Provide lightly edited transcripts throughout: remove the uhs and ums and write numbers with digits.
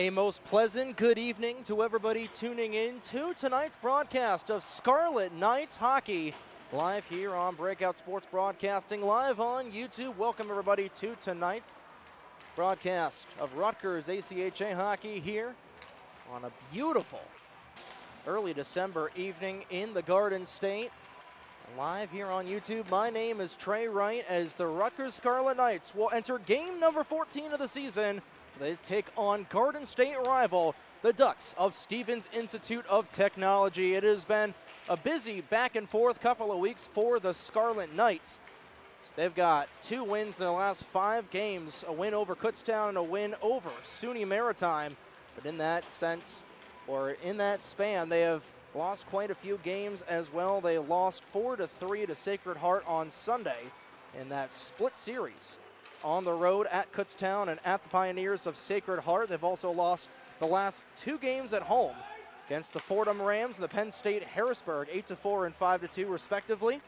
A most pleasant good evening to everybody tuning in to tonight's broadcast of Scarlet Knights hockey, live here on Breakout Sports Broadcasting, live on YouTube. Welcome everybody to tonight's broadcast of Rutgers ACHA hockey here on a beautiful early December evening in the Garden State. Live here on YouTube, my name is Trey Wright as the Rutgers Scarlet Knights will enter game number 14 of the season. They take on Garden State rival, the Ducks of Stevens Institute of Technology. It has been a busy back and forth couple of weeks for the Scarlet Knights. They've got 2 wins in their last 5 games, a win over Kutztown and a win over SUNY Maritime. But in that sense, or in that span, they have lost quite a few games as well. They lost 4-3 to Sacred Heart on Sunday in that split series on the road at Kutztown and at the Pioneers of Sacred Heart. They've also lost the last 2 games at home against the Fordham Rams and the Penn State Harrisburg, 8-4 and 5-2 respectively.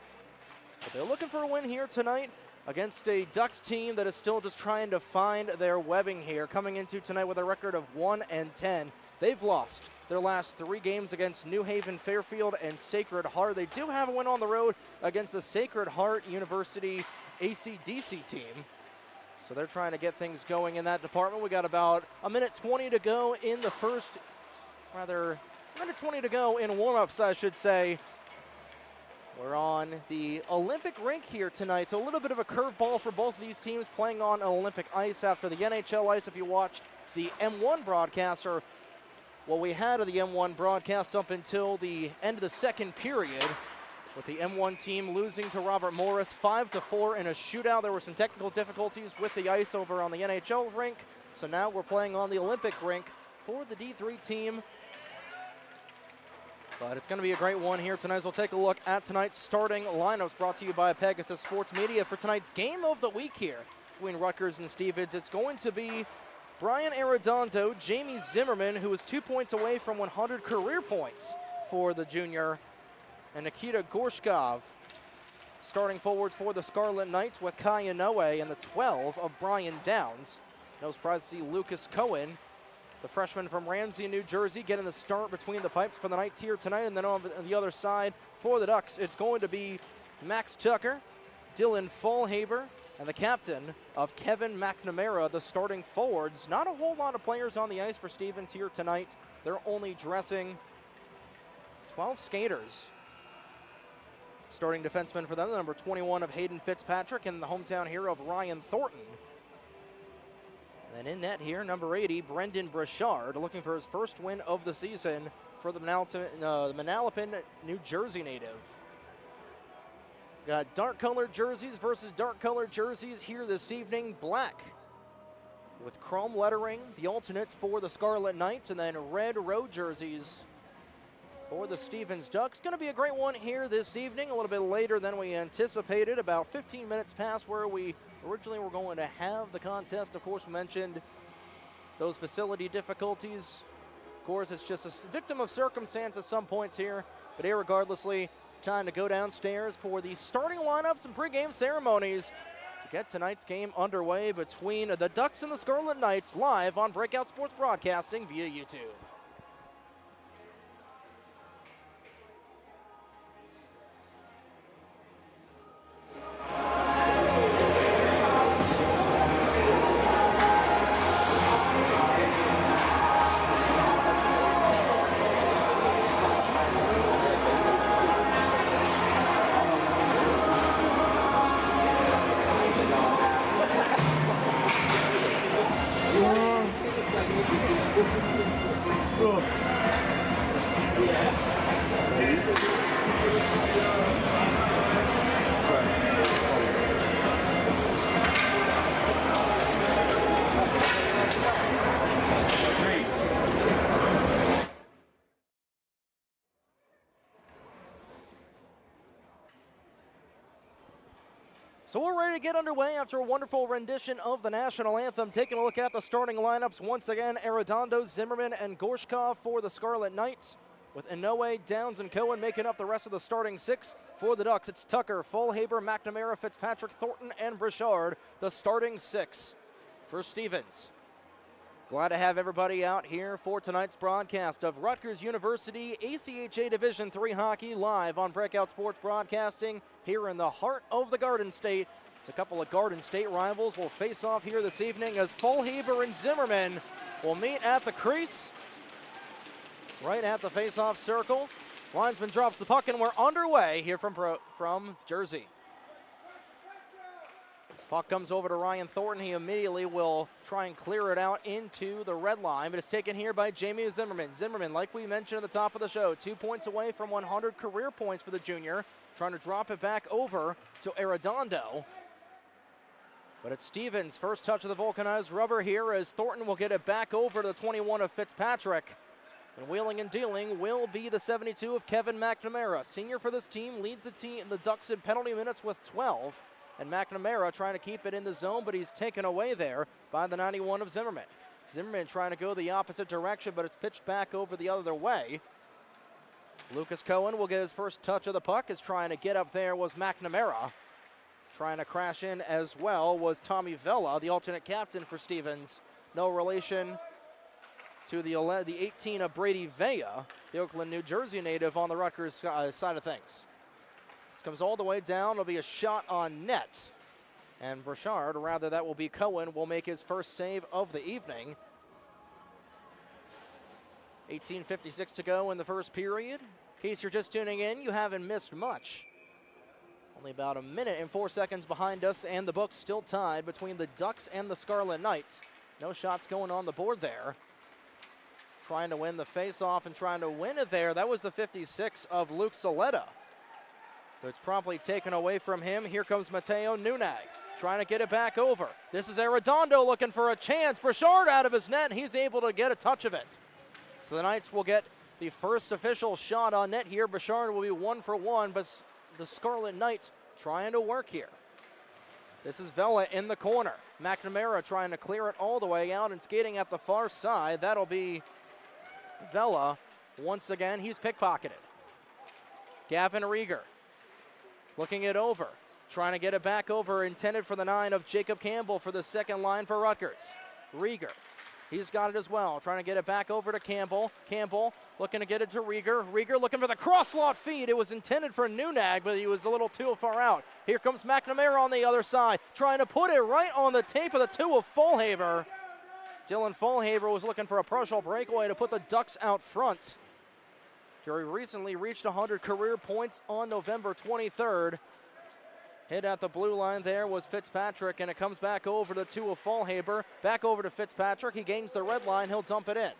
But they're looking for a win here tonight against a Ducks team that is still just trying to find their webbing here, coming into tonight with a record of 1-10. They've lost their last 3 games against New Haven, Fairfield, and Sacred Heart. They do have a win on the road against the Sacred Heart University ACDC team. So they're trying to get things going in that department. We got about a minute 20 to go in the first, rather, minute 20 to go in warm-ups, I should say. We're on the Olympic rink here tonight, so a little bit of a curveball for both of these teams playing on an Olympic ice after the NHL ice. If you watched the M1 broadcast, or what we had of the M1 broadcast up until the end of the second period, with the M1 team losing to Robert Morris 5-4 in a shootout. There were some technical difficulties with the ice over on the NHL rink, so now we're playing on the Olympic rink for the D3 team. But it's going to be a great one here tonight, as we'll take a look at tonight's starting lineups brought to you by Pegasus Sports Media for tonight's game of the week here between Rutgers and Stevens. It's going to be Brian Arredondo, Jamie Zimmerman, who is 2 points away from 100 career points for the junior, and Nikita Gorshkov starting forwards for the Scarlet Knights with Kai Inoue and the 12 of Brian Downs. No surprise to see Lucas Cohen, the freshman from Ramsey, New Jersey, getting the start between the pipes for the Knights here tonight. And then on the other side for the Ducks, it's going to be Max Tucker, Dylan Fallhaber, and the captain of Kevin McNamara, the starting forwards. Not a whole lot of players on the ice for Stevens here tonight. They're only dressing 12 skaters. Starting defenseman for them, the number 21 of Hayden Fitzpatrick and the hometown hero of Ryan Thornton. And then in net here, number 80, Brendan Brichard, looking for his first win of the season for the Manalapan, New Jersey native. Got dark-colored jerseys versus dark-colored jerseys here this evening. Black with chrome lettering, the alternates for the Scarlet Knights, and then red road jerseys for the Stevens Ducks. Going to be a great one here this evening, a little bit later than we anticipated, about 15 minutes past where we originally were going to have the contest. Of course, we mentioned those facility difficulties. Of course, it's just a victim of circumstance at some points here, but irregardlessly, it's time to go downstairs for the starting lineups and pregame ceremonies to get tonight's game underway between the Ducks and the Scarlet Knights, live on Breakout Sports Broadcasting via YouTube. So we're ready to get underway after a wonderful rendition of the national anthem. Taking a look at the starting lineups once again, Arredondo, Zimmerman, and Gorshkov for the Scarlet Knights, with Inoue, Downs, and Cohen making up the rest of the starting 6. For the Ducks, it's Tucker, Fallhaber, McNamara, Fitzpatrick, Thornton, and Brichard, the starting 6. For Stevens, Glad to have everybody out here for tonight's broadcast of Rutgers University ACHA Division III hockey live on Breakout Sports Broadcasting here in the heart of the Garden State. It's a couple of Garden State rivals will face off here this evening as Faulhaber and Zimmerman will meet at the crease, right at the face-off circle. Linesman drops the puck and we're underway here from Jersey. Puck comes over to Ryan Thornton. He immediately will try and clear it out into the red line, but it's taken here by Jamie Zimmerman. Zimmerman, like we mentioned at the top of the show, 2 points away from 100 career points for the junior, trying to drop it back over to Arredondo. But it's Stevens' first touch of the vulcanized rubber here as Thornton will get it back over to the 21 of Fitzpatrick. And wheeling and dealing will be the 72 of Kevin McNamara. Senior for this team, leads the Ducks in penalty minutes with 12. And McNamara trying to keep it in the zone, but he's taken away there by the 91 of Zimmerman. Zimmerman trying to go the opposite direction, but it's pitched back over the other way. Lucas Cohen will get his first touch of the puck. Is trying to get up there was McNamara. Trying to crash in as well was Tommy Vella, the alternate captain for Stevens. No relation to the 18 of Brady Vea, the Oakland, New Jersey native on the Rutgers side of things. Comes all the way down. It'll be a shot on net. And Burchard, or rather that will be Cohen, will make his first save of the evening. 18:56 to go in the first period. In case you're just tuning in, you haven't missed much. Only about a minute and 4 seconds behind us, and the books still tied between the Ducks and the Scarlet Knights. No shots going on the board there. Trying to win the face-off and trying to win it there. That was the 56 of Luke Saletta. It's promptly taken away from him. Here comes Mateo Nunag, trying to get it back over. This is Arredondo looking for a chance. Burchard out of his net, and he's able to get a touch of it. So the Knights will get the first official shot on net here. Burchard will be 1 for 1, but the Scarlet Knights trying to work here. This is Vella in the corner. McNamara trying to clear it all the way out and skating at the far side. That'll be Vella. Once again, he's pickpocketed. Gavin Rieger looking it over, trying to get it back over, intended for the 9 of Jacob Campbell for the second line for Rutgers. Rieger, he's got it as well, trying to get it back over to Campbell. Campbell looking to get it to Rieger. Rieger looking for the cross-slot feed. It was intended for Nunag, but he was a little too far out. Here comes McNamara on the other side, trying to put it right on the tape of the 2 of Faulhaber. Dylan Faulhaber was looking for a partial breakaway to put the Ducks out front. Jerry recently reached 100 career points on November 23rd. Hit at the blue line there was Fitzpatrick, and it comes back over to the 2 of Faulhaber. Back over to Fitzpatrick. He gains the red line. He'll dump it in.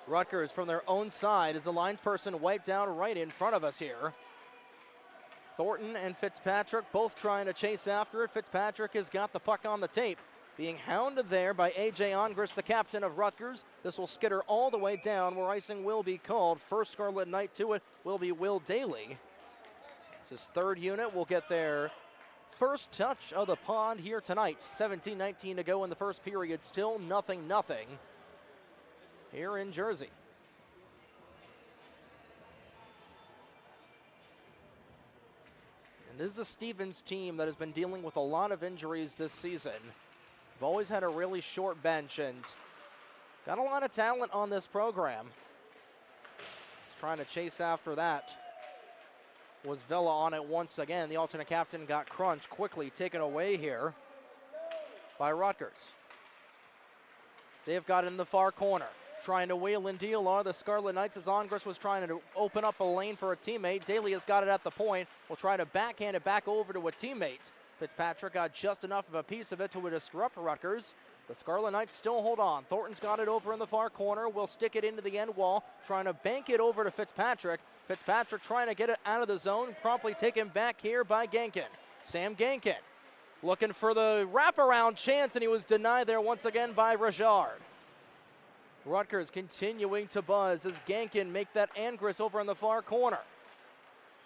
Rutgers from their own side as the linesperson wiped down right in front of us here. Thornton and Fitzpatrick both trying to chase after it. Fitzpatrick has got the puck on the tape. Being hounded there by A.J. Ongris, the captain of Rutgers. This will skitter all the way down where icing will be called. First Scarlet Knight to it will be Will Daly. His third unit will get their first touch of the pond here tonight. 17:19 to go in the first period. Still 0-0 here in Jersey. And this is a Stevens team that has been dealing with a lot of injuries this season. They've always had a really short bench and got a lot of talent on this program. He's trying to chase after that. Was Vella on it once again. The alternate captain got crunched, quickly taken away here by Rutgers. They've got in the far corner. Trying to wheel and deal are the Scarlet Knights as Ongris was trying to open up a lane for a teammate. Daly has got it at the point. Will try to backhand it back over to a teammate. Fitzpatrick got just enough of a piece of it to disrupt Rutgers. The Scarlet Knights still hold on. Thornton's got it over in the far corner. Will stick it into the end wall, trying to bank it over to Fitzpatrick. Fitzpatrick trying to get it out of the zone, promptly taken back here by Genkin. Sam Genkin looking for the wraparound chance, and he was denied there once again by Rajard. Rutgers continuing to buzz as Genkin make that Ongris over in the far corner.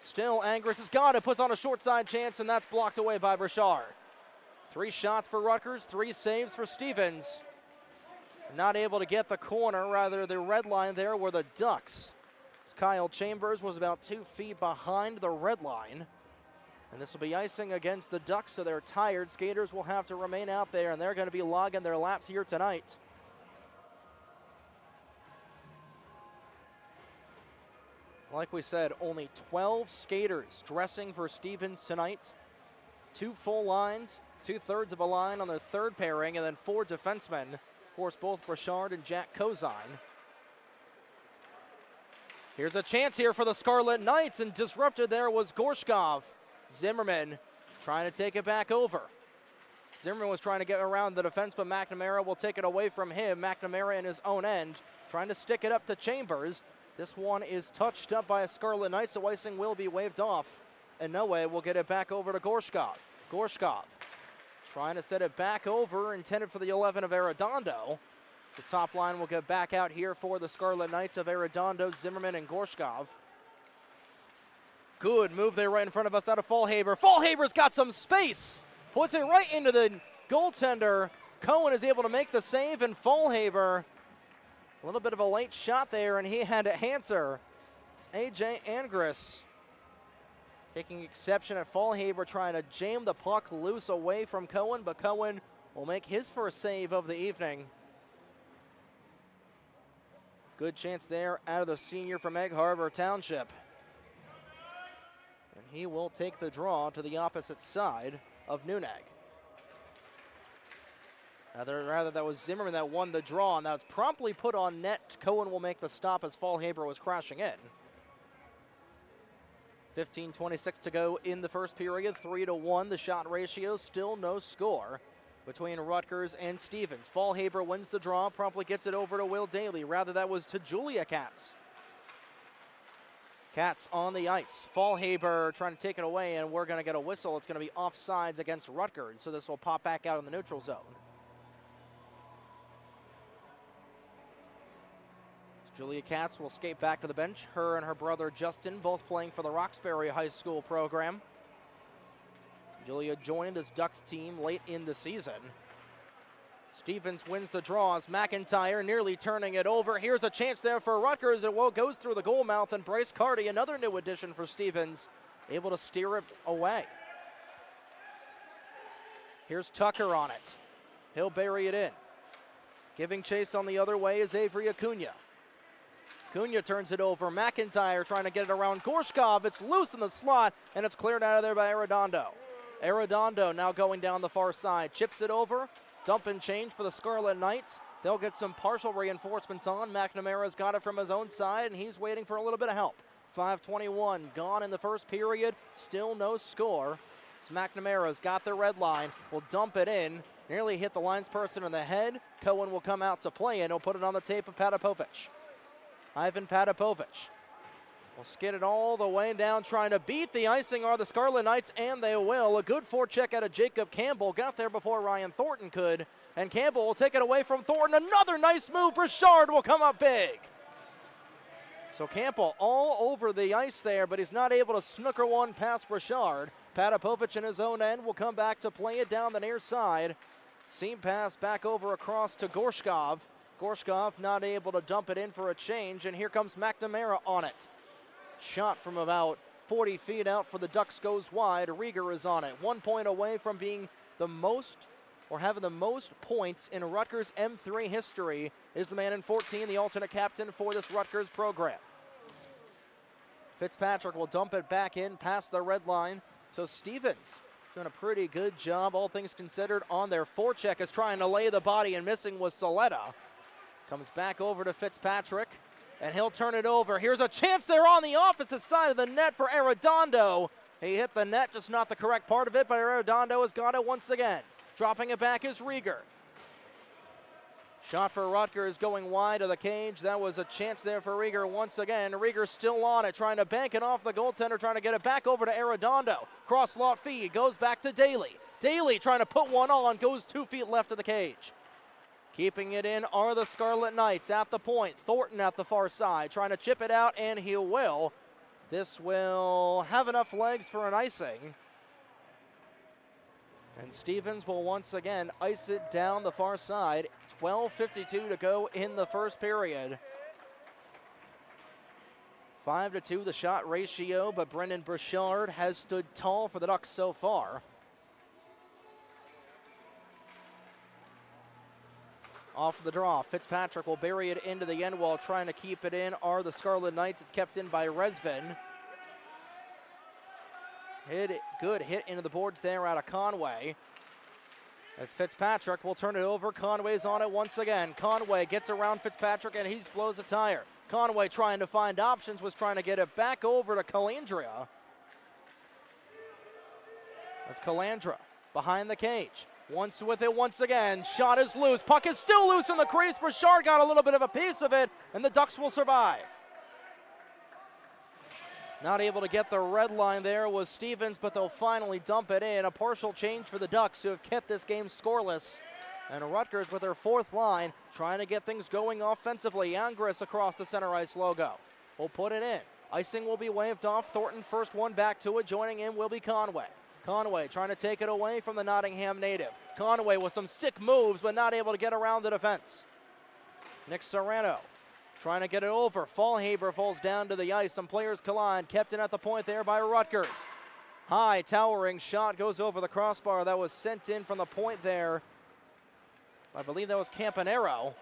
Still, Ongris has got it, puts on a short side chance, and that's blocked away by Burchard. 3 shots for Rutgers, 3 saves for Stevens. Not able to get the corner, rather the red line there were the Ducks. Kyle Chambers was about 2 feet behind the red line. And this will be icing against the Ducks, so they're tired. Skaters will have to remain out there, and they're going to be logging their laps here tonight. Like we said, only 12 skaters dressing for Stevens tonight. 2 full lines, 2/3 of a line on their third pairing, and then 4 defensemen. Of course, both Brashard and Jack Kozine. Here's a chance here for the Scarlet Knights, and disrupted there was Gorshkov. Zimmerman trying to take it back over. Zimmerman was trying to get around the defense, but McNamara will take it away from him. McNamara in his own end, trying to stick it up to Chambers. This one is touched up by a Scarlet Knights, so icing will be waved off. And Noe will get it back over to Gorshkov. Gorshkov trying to set it back over, intended for the 11 of Arredondo. This top line will get back out here for the Scarlet Knights of Arredondo, Zimmerman, and Gorshkov. Good move there right in front of us out of Fallhaber. Fallhaber's got some space. Puts it right into the goaltender. Cohen is able to make the save, and Fallhaber, a little bit of a late shot there, and he had to answer. It's A.J. Angris taking exception at Fallhaber, trying to jam the puck loose away from Cohen, but Cohen will make his first save of the evening. Good chance there out of the senior from Egg Harbor Township. And he will take the draw to the opposite side of Nuneg. Rather, that was Zimmerman that won the draw, and that was promptly put on net. Cohen will make the stop as Fallhaber was crashing in. 15:26 to go in the first period, 3-1. The shot ratio, still no score between Rutgers and Stevens. Fallhaber wins the draw, promptly gets it over to Will Daly. Rather, that was to Julia Katz. Katz on the ice. Fallhaber trying to take it away, and we're going to get a whistle. It's going to be offsides against Rutgers, so this will pop back out in the neutral zone. Julia Katz will skate back to the bench. Her and her brother Justin both playing for the Roxbury High School program. Julia joined his Ducks team late in the season. Stevens wins the draw as McIntyre nearly turning it over. Here's a chance there for Rutgers. It goes through the goal mouth, and Bryce Carty, another new addition for Stevens, able to steer it away. Here's Tucker on it. He'll bury it in. Giving chase on the other way is Avery Acuna. Acuna turns it over. McIntyre trying to get it around Gorshkov. It's loose in the slot, and it's cleared out of there by Arredondo. Arredondo now going down the far side. Chips it over. Dump and change for the Scarlet Knights. They'll get some partial reinforcements on. McNamara's got it from his own side, and he's waiting for a little bit of help. 5:21 gone in the first period. Still no score. So McNamara's got the red line. Will dump it in. Nearly hit the linesperson in the head. Cohen will come out to play, and he'll put it on the tape of Patapovich. Ivan Patapovich will skid it all the way down, trying to beat the icing are the Scarlet Knights, and they will. A good forecheck out of Jacob Campbell. Got there before Ryan Thornton could, and Campbell will take it away from Thornton. Another nice move. Brashard will come up big. So Campbell all over the ice there, but he's not able to snooker one past Brashard. Patapovich in his own end will come back to play it down the near side. Seam pass back over across to Gorshkov. Gorshkov not able to dump it in for a change, and here comes McNamara on it. Shot from about 40 feet out for the Ducks goes wide. Rieger is on it. 1 point away from being the most, or having the most points in Rutgers M3 history is the man in 14, the alternate captain for this Rutgers program. Fitzpatrick will dump it back in past the red line. So Stevens doing a pretty good job, all things considered, on their forecheck, is trying to lay the body, and missing was Saletta. Comes back over to Fitzpatrick, and he'll turn it over. Here's a chance there on the opposite side of the net for Arredondo. He hit the net, just not the correct part of it, but Arredondo has got it once again. Dropping it back is Rieger. Shot for Rutgers going wide of the cage. That was a chance there for Rieger once again. Rieger still on it, trying to bank it off the goaltender, trying to get it back over to Arredondo. Cross lot feed, goes back to Daly. Daly trying to put one on, goes 2 feet left of the cage. Keeping it in are the Scarlet Knights at the point. Thornton at the far side, trying to chip it out, and he will. This will have enough legs for an icing. And Stevens will once again ice it down the far side. 12:52 to go in the first period. 5-2 the shot ratio, but Brendan Burchard has stood tall for the Ducks so far. Off the draw, Fitzpatrick will bury it into the end wall. Trying to keep it in are the Scarlet Knights. It's kept in by Resvin. Good hit into the boards there out of Conway. As Fitzpatrick will turn it over, Conway's on it once again. Conway gets around Fitzpatrick and he blows a tire. Conway trying to find options, was trying to get it back over to Calandria. As Calandra behind the cage. Once with it once again. Shot is loose. Puck is still loose in the crease. Burchard got a little bit of a piece of it, and the Ducks will survive. Not able to get the red line there was Stevens, but they'll finally dump it in. A partial change for the Ducks, who have kept this game scoreless. And Rutgers with their fourth line trying to get things going offensively. Angris across the center ice logo. Will put it in. Icing will be waved off. Thornton first one back to it. Joining in will be Conway. Conway trying to take it away from the Nottingham native. Conway with some sick moves, but not able to get around the defense. Nick Serrano trying to get it over. Fallhaber falls down to the ice. Some players collide. Kept in at the point there by Rutgers. High towering shot goes over the crossbar. That was sent in from the point there. I believe that was Campanero.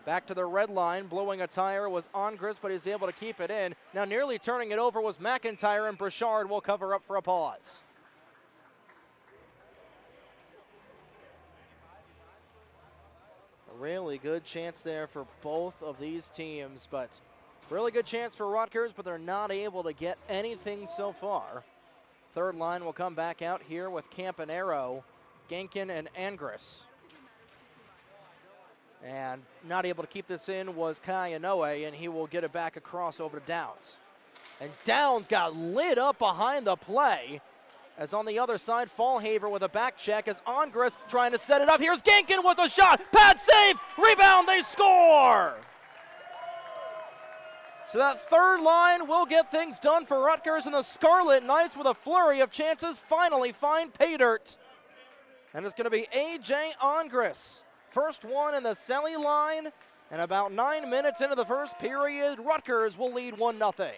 Back to the red line, blowing a tire was Angris, but he's able to keep it in. Now nearly turning it over was McIntyre, and Burchard will cover up for a pause. A really good chance there for both of these teams, but really good chance for Rutgers, but they're not able to get anything so far. Third line will come back out here with Campanero, Genkin, and Angris. And not able to keep this in was Kai Inoue, and he will get it back across over to Downs. And Downs got lit up behind the play. As on the other side, Fallhaber with a back check as Angris trying to set it up. Here's Genkin with a shot. Pad save. Rebound. They score. So that third line will get things done for Rutgers, and the Scarlet Knights with a flurry of chances finally find pay dirt. And it's going to be A.J. Angris. First one in the Selly line, and about 9 minutes into the first period, Rutgers will lead 1-0.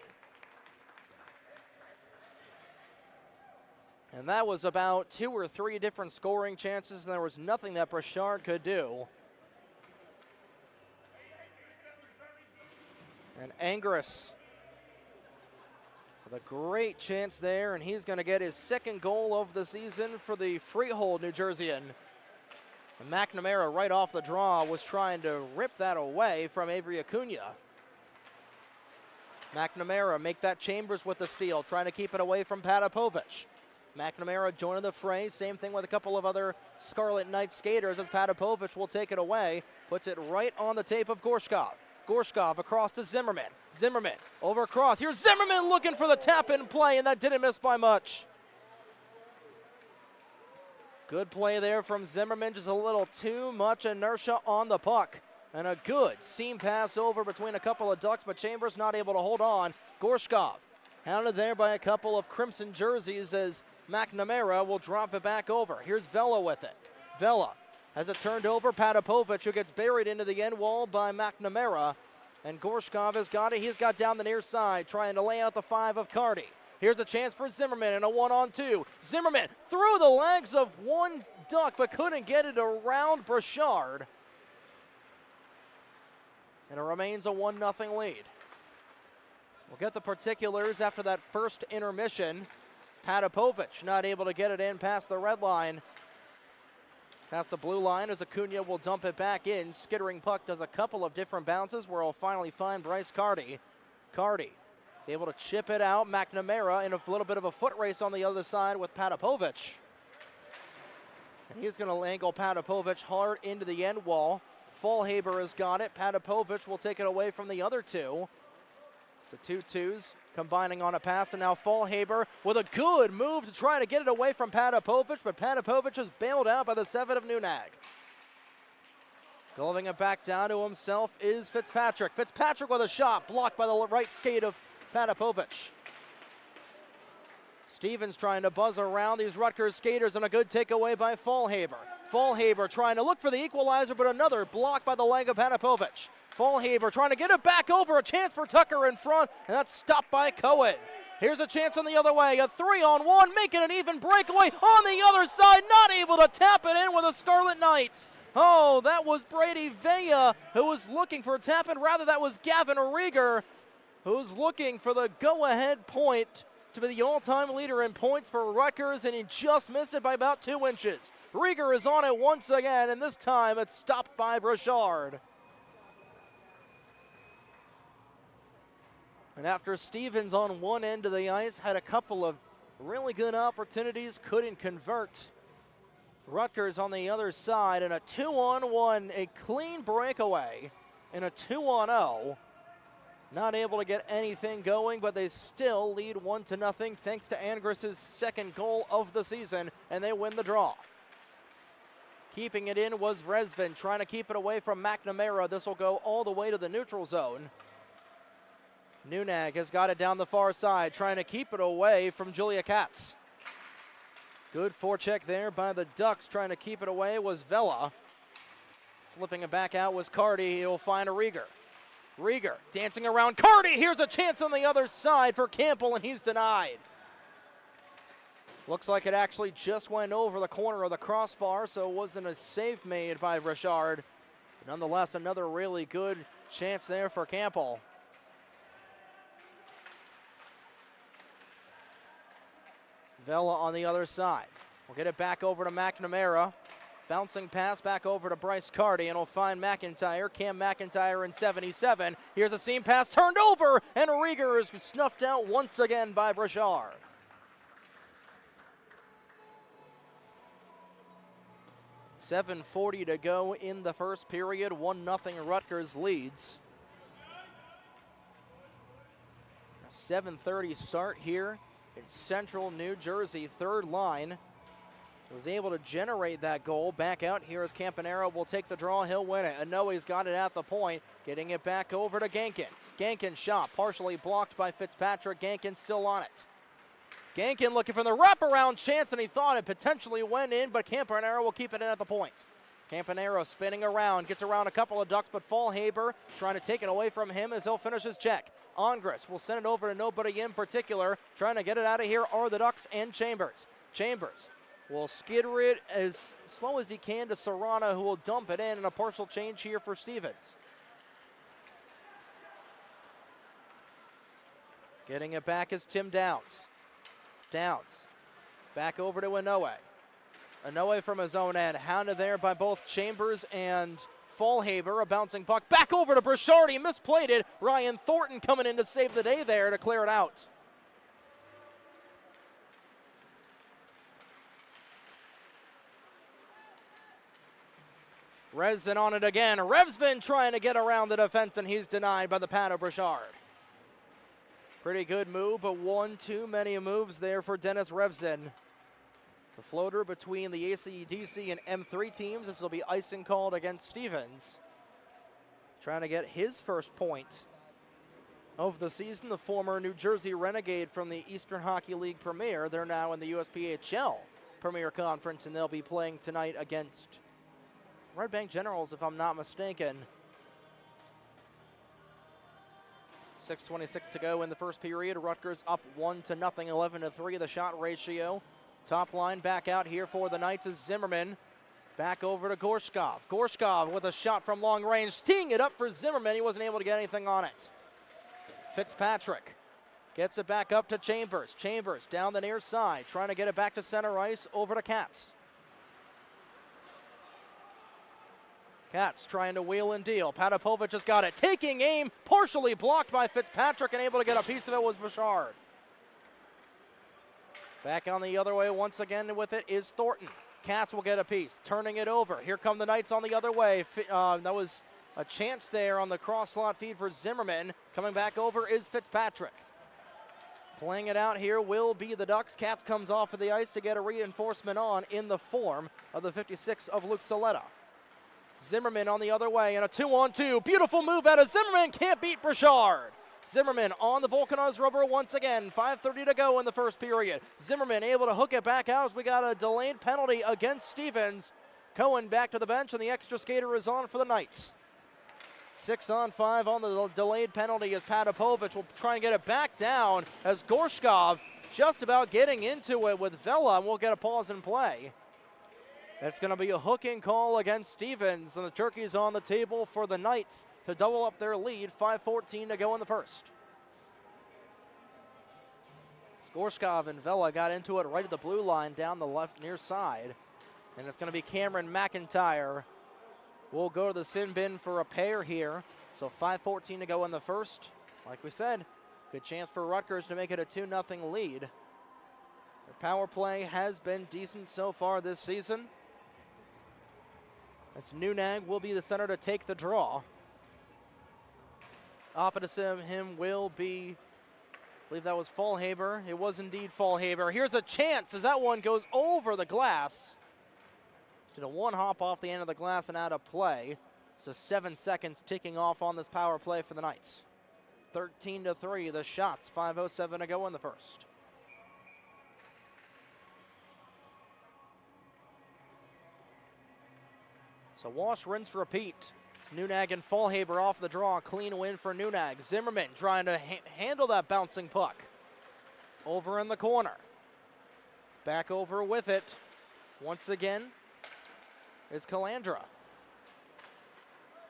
And that was about 2 or 3 different scoring chances, and there was nothing that Burchard could do. And Angris with a great chance there, and he's going to get his second goal of the season for the Freehold New Jerseyan. And McNamara right off the draw was trying to rip that away from Avery Acuna. McNamara make that Chambers with the steal, trying to keep it away from Patapovich. McNamara joining the fray, same thing with a couple of other Scarlet Knights skaters as Patapovich will take it away, puts it right on the tape of Gorshkov. Gorshkov across to Zimmerman. Zimmerman over across. Here's Zimmerman looking for the tap-in play, and that didn't miss by much. Good play there from Zimmerman, just a little too much inertia on the puck. And a good seam pass over between a couple of Ducks, but Chambers not able to hold on. Gorshkov hounded there by a couple of crimson jerseys as McNamara will drop it back over. Here's Vela with it. Vela has it turned over. Patapovich, who gets buried into the end wall by McNamara. And Gorshkov has got it. He's got down the near side, trying to lay out the 5 of Cardi. Here's a chance for Zimmerman and a 1-on-2. Zimmerman through the legs of one Duck, but couldn't get it around Burchard. And it remains a 1-0 lead. We'll get the particulars after that first intermission. It's Patapovich not able to get it in past the red line. Past the blue line as Acuna will dump it back in. Skittering puck does a couple of different bounces where he'll finally find Bryce Cardi. Cardi is able to chip it out. McNamara in a little bit of a foot race on the other side with Patapovich. And he's going to angle Patapovich hard into the end wall. Fallhaber has got it. Patapovich will take it away from the other two. It's the 2-2s combining on a pass, and now Fallhaber with a good move to try to get it away from Patapovich, but Patapovich is bailed out by the 7 of Nunag. Gloving it back down to himself is Fitzpatrick. Fitzpatrick with a shot, blocked by the right skate of Patapovich. Stevens trying to buzz around these Rutgers skaters, and a good takeaway by Fallhaber. Fallhaber trying to look for the equalizer, but another block by the leg of Patapovich. Fallhaber trying to get it back over, a chance for Tucker in front, and that's stopped by Cohen. Here's a chance on the other way, a 3-on-1, making an even breakaway on the other side, not able to tap it in with the Scarlet Knights. Oh, that was Brady Vea who was looking for a tap-in. Rather, that was Gavin Rieger who was looking for the go-ahead point to be the all-time leader in points for Rutgers, and he just missed it by about 2 inches. Rieger is on it once again, and this time it's stopped by Brichard. And after Stevens on one end of the ice had a couple of really good opportunities, couldn't convert. Rutgers on the other side in a 2-on-1, a clean breakaway in a 2-on-0. Not able to get anything going, but they still lead 1-0 thanks to Angris's second goal of the season, and they win the draw. Keeping it in was Resvin, trying to keep it away from McNamara. This will go all the way to the neutral zone. Nunag has got it down the far side, trying to keep it away from Julia Katz. Good forecheck there by the Ducks, trying to keep it away was Vela. Flipping it back out was Cardy. He'll find a Rieger. Rieger dancing around Cardy. Here's a chance on the other side for Campbell, and he's denied. Looks like it actually just went over the corner of the crossbar, so it wasn't a save made by Brichard. Nonetheless, another really good chance there for Campbell. Vela on the other side. We'll get it back over to McNamara. Bouncing pass back over to Bryce Cardy, and he'll find McIntyre. Cam McIntyre in 77. Here's a seam pass turned over, and Rieger is snuffed out once again by Brichard. .740 to go in the first period. 1-0 Rutgers leads. A 7:30 start here in central New Jersey. Third line was able to generate that goal. Back out here as Campanaro will take the draw. He'll win it. Inoe's got it at the point. Getting it back over to Gankin. Gankin shot partially blocked by Fitzpatrick. Gankin still on it. Gankin looking for the wraparound chance, and he thought it potentially went in, but Campanaro will keep it in at the point. Campanaro spinning around, gets around a couple of Ducks, but Fallhaber trying to take it away from him as he'll finish his check. Angris will send it over to nobody in particular. Trying to get it out of here are the Ducks and Chambers. Chambers will skitter it as slow as he can to Serrano, who will dump it in, and a partial change here for Stevens. Getting it back is Tim Downs. Downs back over to Inoue. Inoue from his own end, hounded there by both Chambers and Fallhaber. A bouncing puck back over to Brichard. He misplayed it. Ryan Thornton coming in to save the day there to clear it out. Resvin on it again. Resvin trying to get around the defense, and he's denied by the pad of Brichard. Pretty good move, but one too many moves there for Dennis Resvin. The floater between the ACDC and M3 teams. This will be icing called against Stevens. Trying to get his first point of the season. The former New Jersey Renegade from the Eastern Hockey League Premier. They're now in the USPHL Premier Conference, and they'll be playing tonight against Red Bank Generals, if I'm not mistaken. 6:26 to go in the first period. Rutgers up 1-0, 11-3 the shot ratio. Top line back out here for the Knights is Zimmerman. Back over to Gorshkov. Gorshkov with a shot from long range, teeing it up for Zimmerman. He wasn't able to get anything on it. Fitzpatrick gets it back up to Chambers. Chambers down the near side, trying to get it back to center ice over to Katz. Katz trying to wheel and deal. Padapovic has got it. Taking aim, partially blocked by Fitzpatrick, and able to get a piece of it was Brichard. Back on the other way once again with it is Thornton. Katz will get a piece, turning it over. Here come the Knights on the other way. That was a chance there on the cross slot feed for Zimmerman. Coming back over is Fitzpatrick. Playing it out here will be the Ducks. Katz comes off of the ice to get a reinforcement on in the form of the 56 of Luke Saletta. Zimmerman on the other way, and a 2-on-2. Beautiful move out of Zimmerman. Can't beat Brichard. Zimmerman on the vulcanized rubber once again. 5:30 to go in the first period. Zimmerman able to hook it back out as we got a delayed penalty against Stevens. Cohen back to the bench, and the extra skater is on for the Knights. 6-on-5 on the delayed penalty as Padapovic will try and get it back down as Gorshkov just about getting into it with Vela, and we'll get a pause in play. It's going to be a hooking call against Stevens, and the Turkeys on the table for the Knights to double up their lead. 5:14 to go in the first. Gorshkov and Vela got into it right at the blue line down the left near side, and it's going to be Cameron McIntyre. We'll go to the sin bin for a pair here. So 5:14 to go in the first. Like we said, good chance for Rutgers to make it a 2-0 lead. Their power play has been decent so far this season. As Nunag will be the center to take the draw. Opposite him will be, I believe that was Fallhaber. It was indeed Fallhaber. Here's a chance as that one goes over the glass. Did a one hop off the end of the glass and out of play. So 7 seconds ticking off on this power play for the Knights. 13-3 the shots. 5:07 to go in the first. So wash, rinse, repeat. Nunag and Fallhaber off the draw. Clean win for Nunag. Zimmerman trying to handle that bouncing puck. Over in the corner. Back over with it. Once again is Calandra.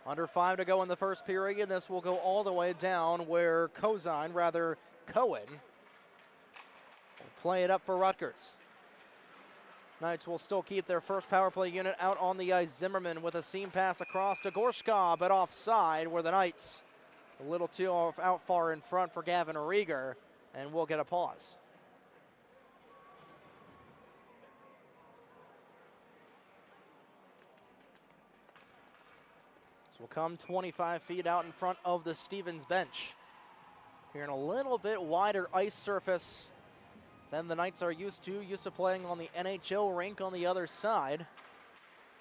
Under 5 to go in the first period. This will go all the way down where Cohen will play it up for Rutgers. Knights will still keep their first power play unit out on the ice. Zimmerman with a seam pass across to Gorshkov, but offside where the Knights a little too out far in front for Gavin Rieger, and we'll get a pause. So we'll come 25 feet out in front of the Stevens bench. Here in a little bit wider ice surface than the Knights are used to playing on the NHL rink on the other side.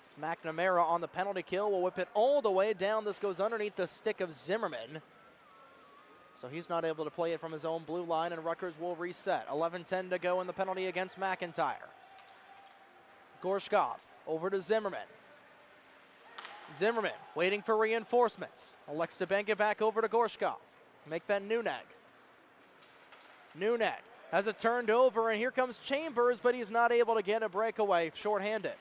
It's McNamara on the penalty kill, will whip it all the way down. This goes underneath the stick of Zimmerman. So he's not able to play it from his own blue line, and Rutgers will reset. 11:10 to go in the penalty against McIntyre. Gorshkov over to Zimmerman. Zimmerman waiting for reinforcements. Elects to bank it back over to Gorshkov. Make that Nunag. Nunag has it turned over, and here comes Chambers, but he's not able to get a breakaway, shorthanded.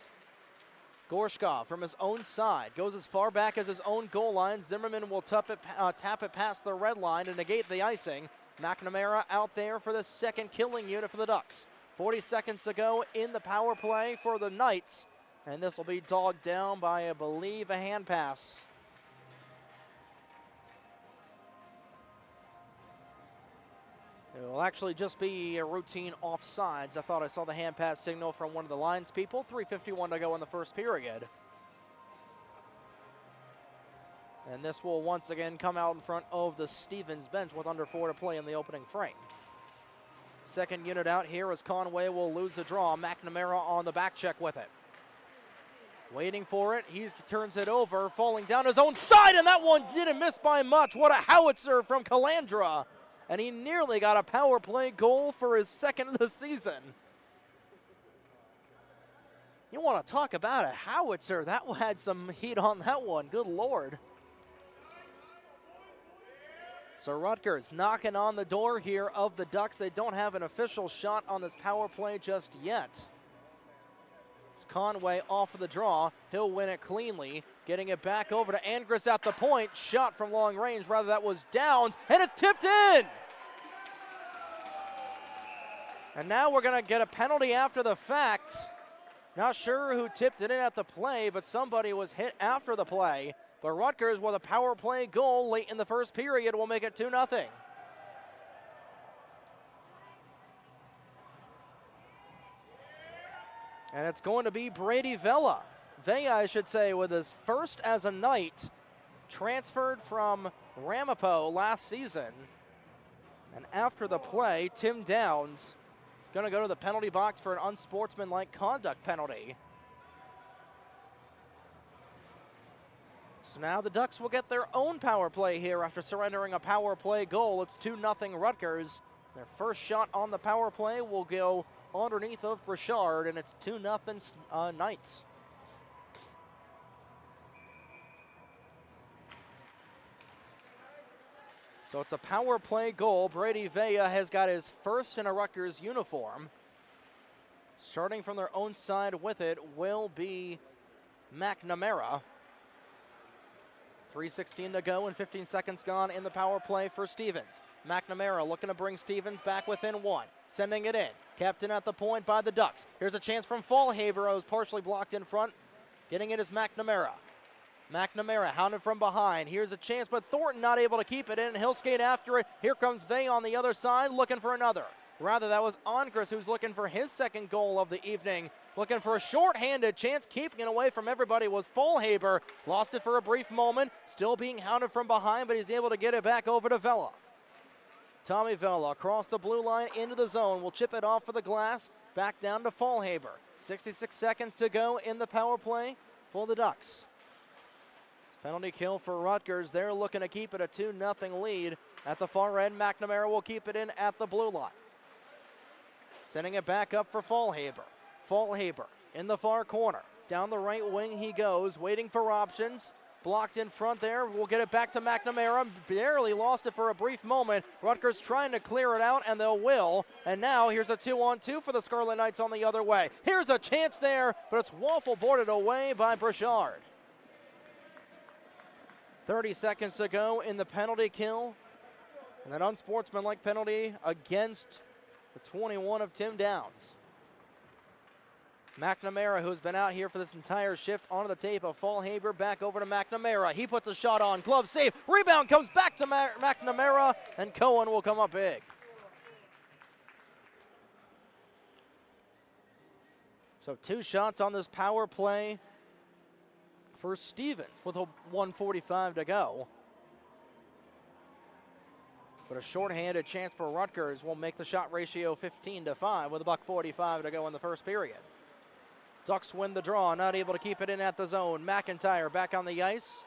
Gorshkov from his own side goes as far back as his own goal line. Zimmerman will tap it past the red line to negate the icing. McNamara out there for the second killing unit for the Ducks. 40 seconds to go in the power play for the Knights, and this will be dogged down by, I believe, a hand pass. It will actually just be a routine offsides. I thought I saw the hand pass signal from one of the lines people. 3:51 to go in the first period. And this will once again come out in front of the Stevens bench with under 4 to play in the opening frame. Second unit out here as Conway will lose the draw. McNamara on the back check with it. Waiting for it. He turns it over, falling down his own side, and that one didn't miss by much. What a howitzer from Calandra. And he nearly got a power play goal for his second of the season. You want to talk about a howitzer. That had some heat on that one. Good Lord. So Rutgers knocking on the door here of the Ducks. They don't have an official shot on this power play just yet. It's Conway off of the draw. He'll win it cleanly. Getting it back over to Angris at the point. Shot from long range. Rather, that was Downs, and it's tipped in. And now we're going to get a penalty after the fact. Not sure who tipped it in at the play, but somebody was hit after the play. But Rutgers with a power play goal late in the first period will make it 2-0. And it's going to be Brady Vea, I should say, with his first as a Knight, transferred from Ramapo last season. And after the play, Tim Downs is going to go to the penalty box for an unsportsmanlike conduct penalty. So now the Ducks will get their own power play here after surrendering a power play goal. It's 2-0 Rutgers. Their first shot on the power play will go underneath of Brichard, and it's 2-0 Knights. So it's a power play goal. Brady Vea has got his first in a Rutgers uniform. Starting from their own side with it will be McNamara. 3:16 to go and 15 seconds gone in the power play for Stevens. McNamara looking to bring Stevens back within one, sending it in. Kept in at the point by the Ducks. Here's a chance from Fallhaber, who's partially blocked in front. Getting it is McNamara. McNamara hounded from behind. Here's a chance, but Thornton not able to keep it in. He'll skate after it. Here comes Vey on the other side, looking for another. Rather, that was Ongris who's looking for his second goal of the evening. Looking for a short-handed chance, keeping it away from everybody was Fallhaber. Lost it for a brief moment, still being hounded from behind, but he's able to get it back over to Vela. Tommy Vela across the blue line into the zone. Will chip it off for the glass, back down to Fallhaber. 66 seconds to go in the power play for the Ducks. Penalty kill for Rutgers. They're looking to keep it a 2-0 lead. At the far end, McNamara will keep it in at the blue line. Sending it back up for Fallhaber. Fallhaber in the far corner. Down the right wing he goes, waiting for options. Blocked in front there. We'll get it back to McNamara. Barely lost it for a brief moment. Rutgers trying to clear it out, and they'll will. And now here's a 2-on-2 for the Scarlet Knights on the other way. Here's a chance there, but it's waffle boarded away by Brichard. 30 seconds to go in the penalty kill. And an unsportsmanlike penalty against the 21 of Tim Downs. McNamara, who's been out here for this entire shift, onto the tape of Fallhaber, back over to McNamara. He puts a shot on, glove save, rebound comes back to McNamara, and Cohen will come up big. So 2 shots on this power play for Stevens with a 1:45 to go. But a shorthanded chance for Rutgers will make the shot ratio 15-5 with a $1:45 to go in the first period. Ducks win the draw, not able to keep it in at the zone. McIntyre back on the ice.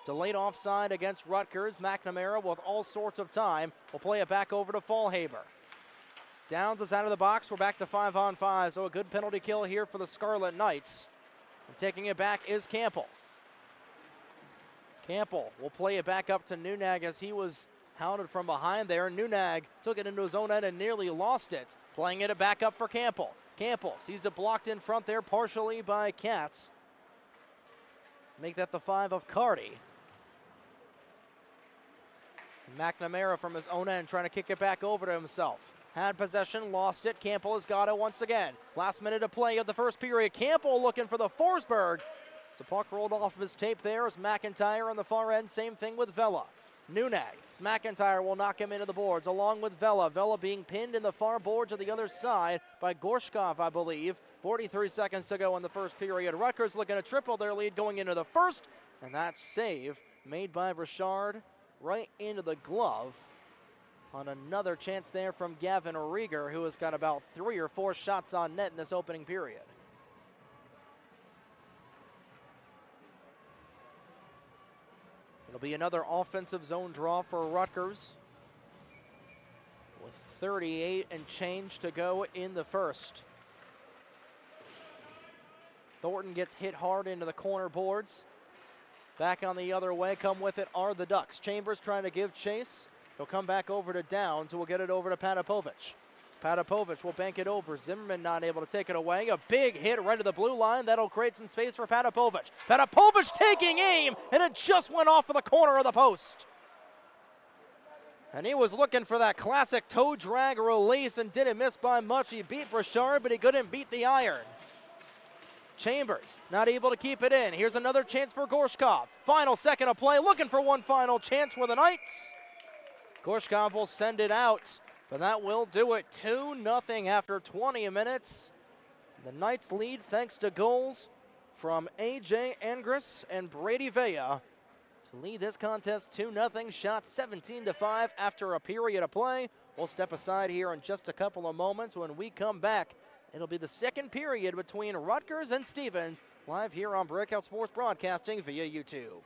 Delayed offside against Rutgers. McNamara with all sorts of time will play it back over to Fallhaber. Downs is out of the box. We're back to 5-on-5, so a good penalty kill here for the Scarlet Knights. And taking it back is Campbell. Campbell will play it back up to Nunag as he was hounded from behind there. Nunag took it into his own end and nearly lost it. Playing it back up for Campbell. Campbell sees it blocked in front there partially by Katz. Make that the 5 of Carty. McNamara from his own end trying to kick it back over to himself. Had possession, lost it. Campbell has got it once again. Last minute of play of the first period. Campbell looking for the Forsberg. So puck rolled off of his tape there as McIntyre on the far end. Same thing with Vela. Nunag. McIntyre will knock him into the boards along with Vela. Vela being pinned in the far board to the other side by Gorshkov, I believe. 43 seconds to go in the first period. Rutgers looking to triple their lead going into the first. And that save made by Brichard right into the glove on another chance there from Gavin Rieger, who has got about 3 or 4 shots on net in this opening period. It'll be another offensive zone draw for Rutgers with 38 and change to go in the first. Thornton gets hit hard into the corner boards. Back on the other way, come with it are the Ducks. Chambers trying to give chase. He'll come back over to Downs, who will get it over to Patapovich. Patapovich will bank it over. Zimmerman not able to take it away. A big hit right to the blue line. That'll create some space for Patapovich. Patapovich taking aim, and it just went off of the corner of the post. And he was looking for that classic toe drag release and didn't miss by much. He beat Brichard, but he couldn't beat the iron. Chambers not able to keep it in. Here's another chance for Gorshkov. Final second of play, looking for one final chance for the Knights. Gorshkov will send it out. But that will do it. 2-0 after 20 minutes. The Knights lead thanks to goals from A.J. Angris and Brady Vea to lead this contest 2-0. Shot 17-5 after a period of play. We'll step aside here in just a couple of moments. When we come back, it'll be the second period between Rutgers and Stevens, live here on Breakout Sports Broadcasting via YouTube.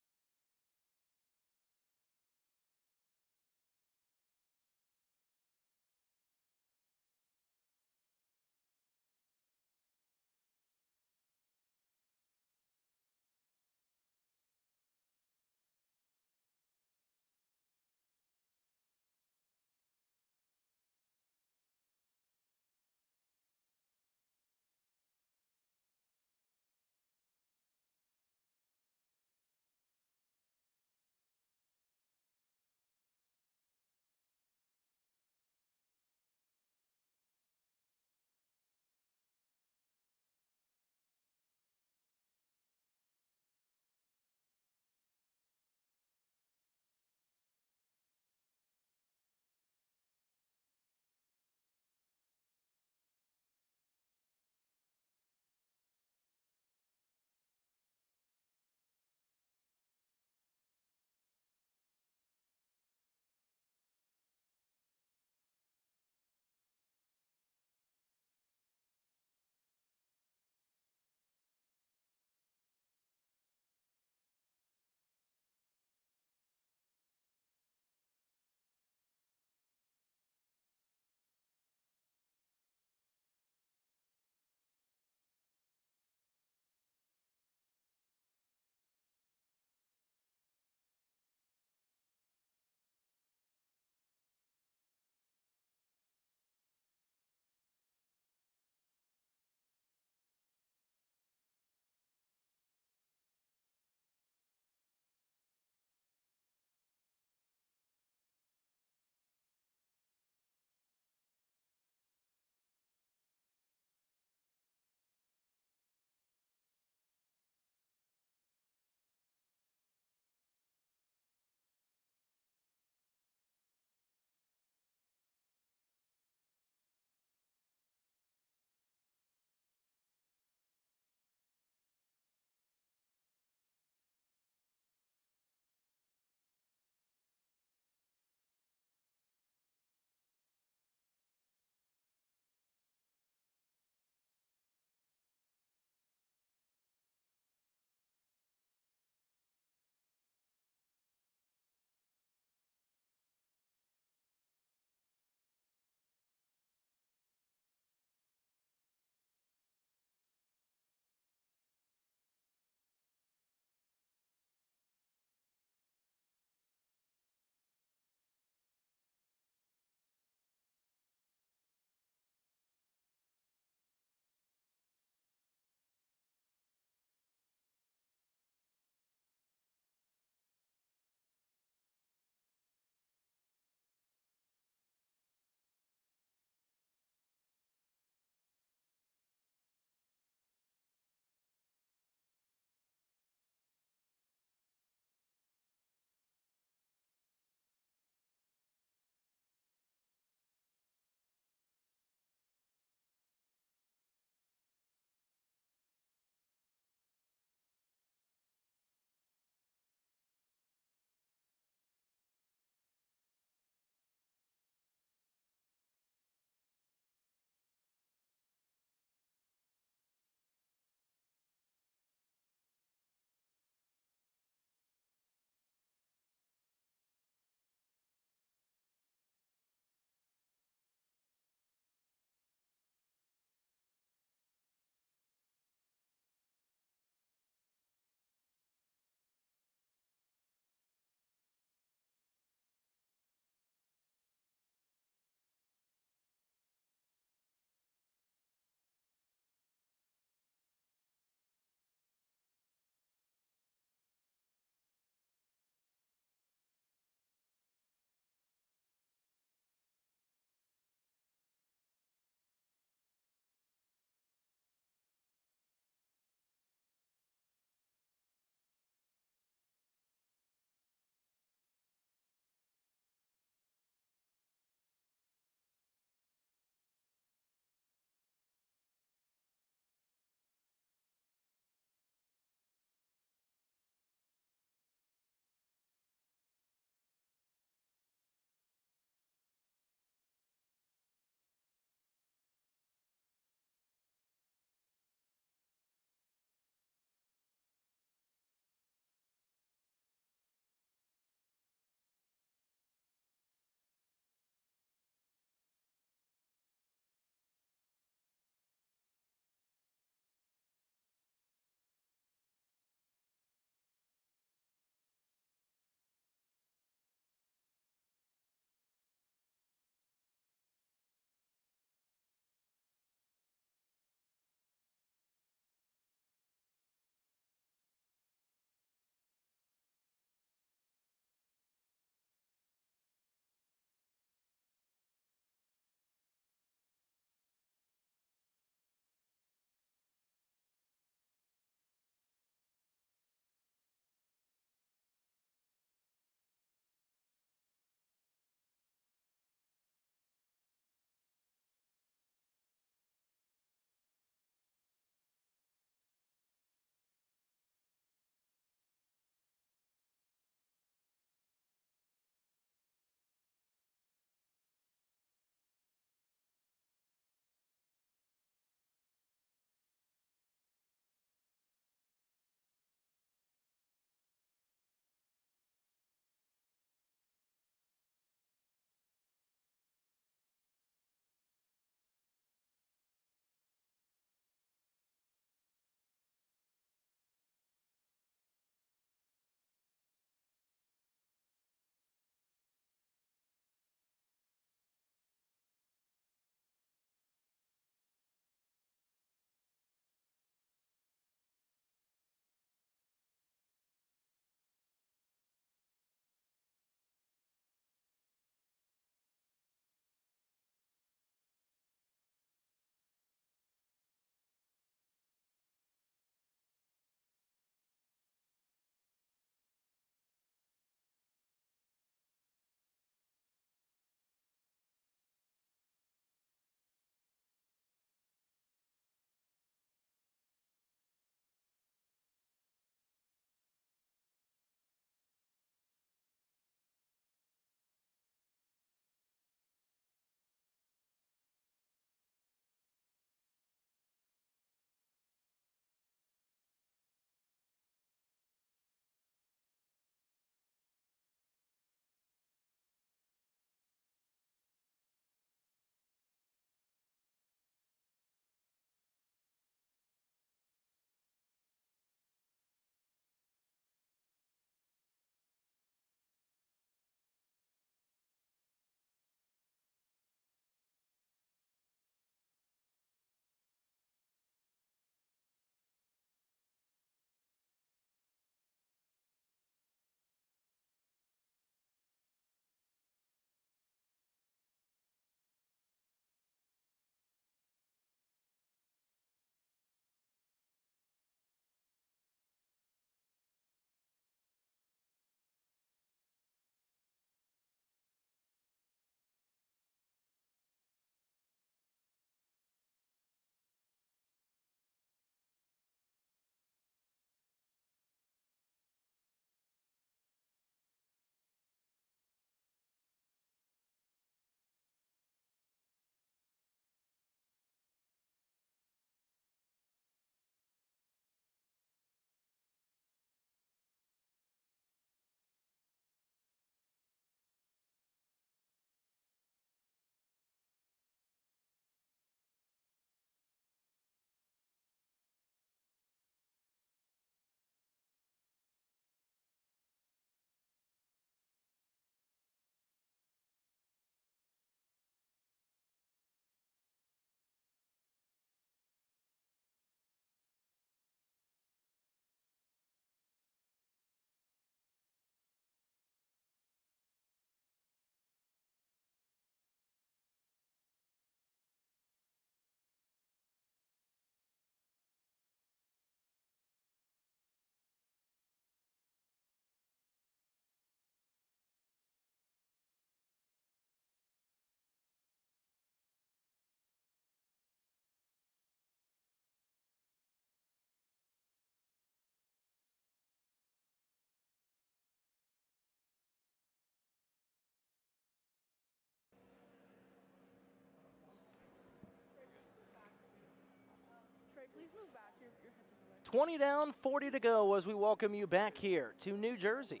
20 down, 40 to go as we welcome you back here to New Jersey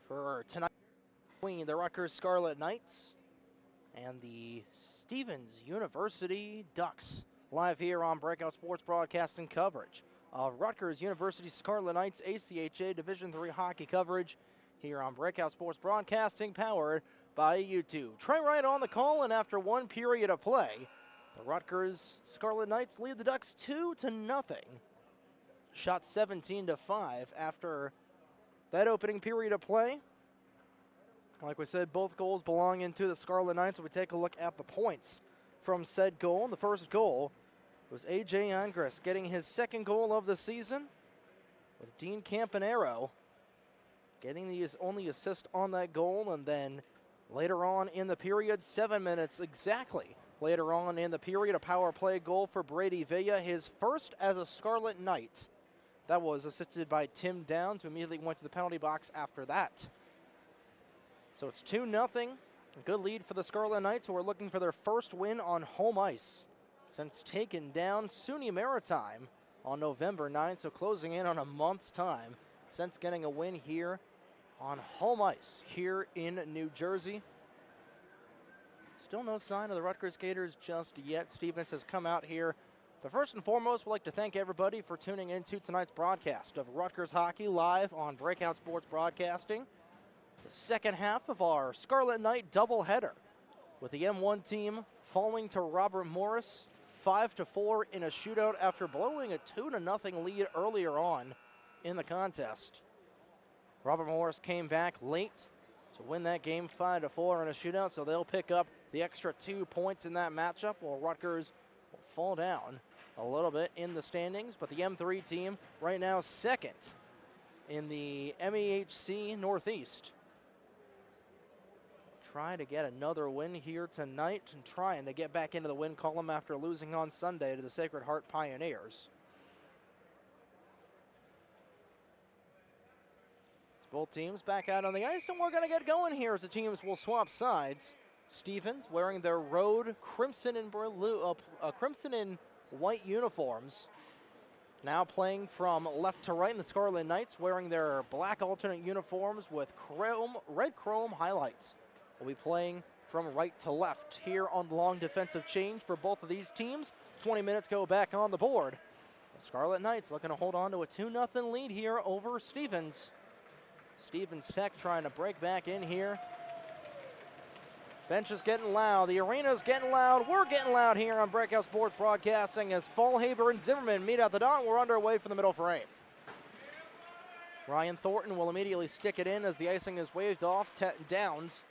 for tonight between the Rutgers Scarlet Knights and the Stevens University Ducks. Live here on Breakout Sports Broadcasting coverage of Rutgers University Scarlet Knights ACHA Division III hockey coverage here on Breakout Sports Broadcasting, powered by YouTube. Trey Wright on the call, and after one period of play, the Rutgers Scarlet Knights lead the Ducks 2-0. Shot 17-5 after that opening period of play. Like we said, both goals belonging to the Scarlet Knights. So we take a look at the points from said goal. The first goal was A.J. Angres getting his second goal of the season, with Dean Campanero getting his only assist on that goal. And then later on in the period, 7 minutes exactly later on in the period, a power play goal for Brady Villa, his first as a Scarlet Knight. That was assisted by Tim Downs, who immediately went to the penalty box after that. So it's 2-0. A good lead for the Scarlet Knights, who are looking for their first win on home ice since taking down SUNY Maritime on November 9th. So closing in on a month's time since getting a win here on home ice here in New Jersey. Still no sign of the Rutgers Gators just yet. Stevens has come out here. But first and foremost, we'd like to thank everybody for tuning in to tonight's broadcast of Rutgers Hockey live on Breakout Sports Broadcasting. The second half of our Scarlet Knight doubleheader, with the M1 team falling to Robert Morris 5-4 in a shootout after blowing a 2-0 lead earlier on in the contest. Robert Morris came back late to win that game 5-4 in a shootout, so they'll pick up the extra 2 points in that matchup, while Rutgers will fall down a little bit in the standings. But the M3 team right now second in the MEHC Northeast. Trying to get another win here tonight and trying to get back into the win column after losing on Sunday to the Sacred Heart Pioneers. Both teams back out on the ice, and we're going to get going here as the teams will swap sides. Stevens wearing their road crimson and blue, crimson and white uniforms, now playing from left to right. And the Scarlet Knights wearing their black alternate uniforms with red chrome highlights. We'll be playing from right to left here on long defensive change for both of these teams. 20 minutes go back on the board. The Scarlet Knights looking to hold on to a 2-0 lead here over Stevens. Stevens Tech trying to break back in here. Bench is getting loud. The arena's getting loud. We're getting loud here on Breakout Sports Broadcasting as Fallhaber and Zimmerman meet at the dot. We're underway for the middle frame. Ryan Thornton will immediately stick it in as the icing is waved off. Downs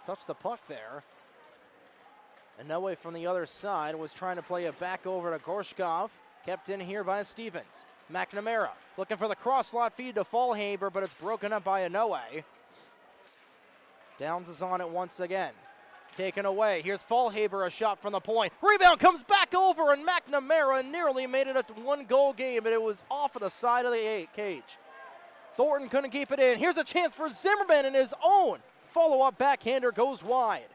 touched the puck there. And Noe from the other side was trying to play it back over to Gorshkov. Kept in here by Stevens. McNamara looking for the cross slot feed to Fallhaber, but it's broken up by Noe. Downs is on it once again. Taken away. Here's Fallhaber, a shot from the point. Rebound comes back over, and McNamara nearly made it a one-goal game, but it was off of the side of the cage. Thornton couldn't keep it in. Here's a chance for Zimmerman, and his own follow-up backhander goes wide.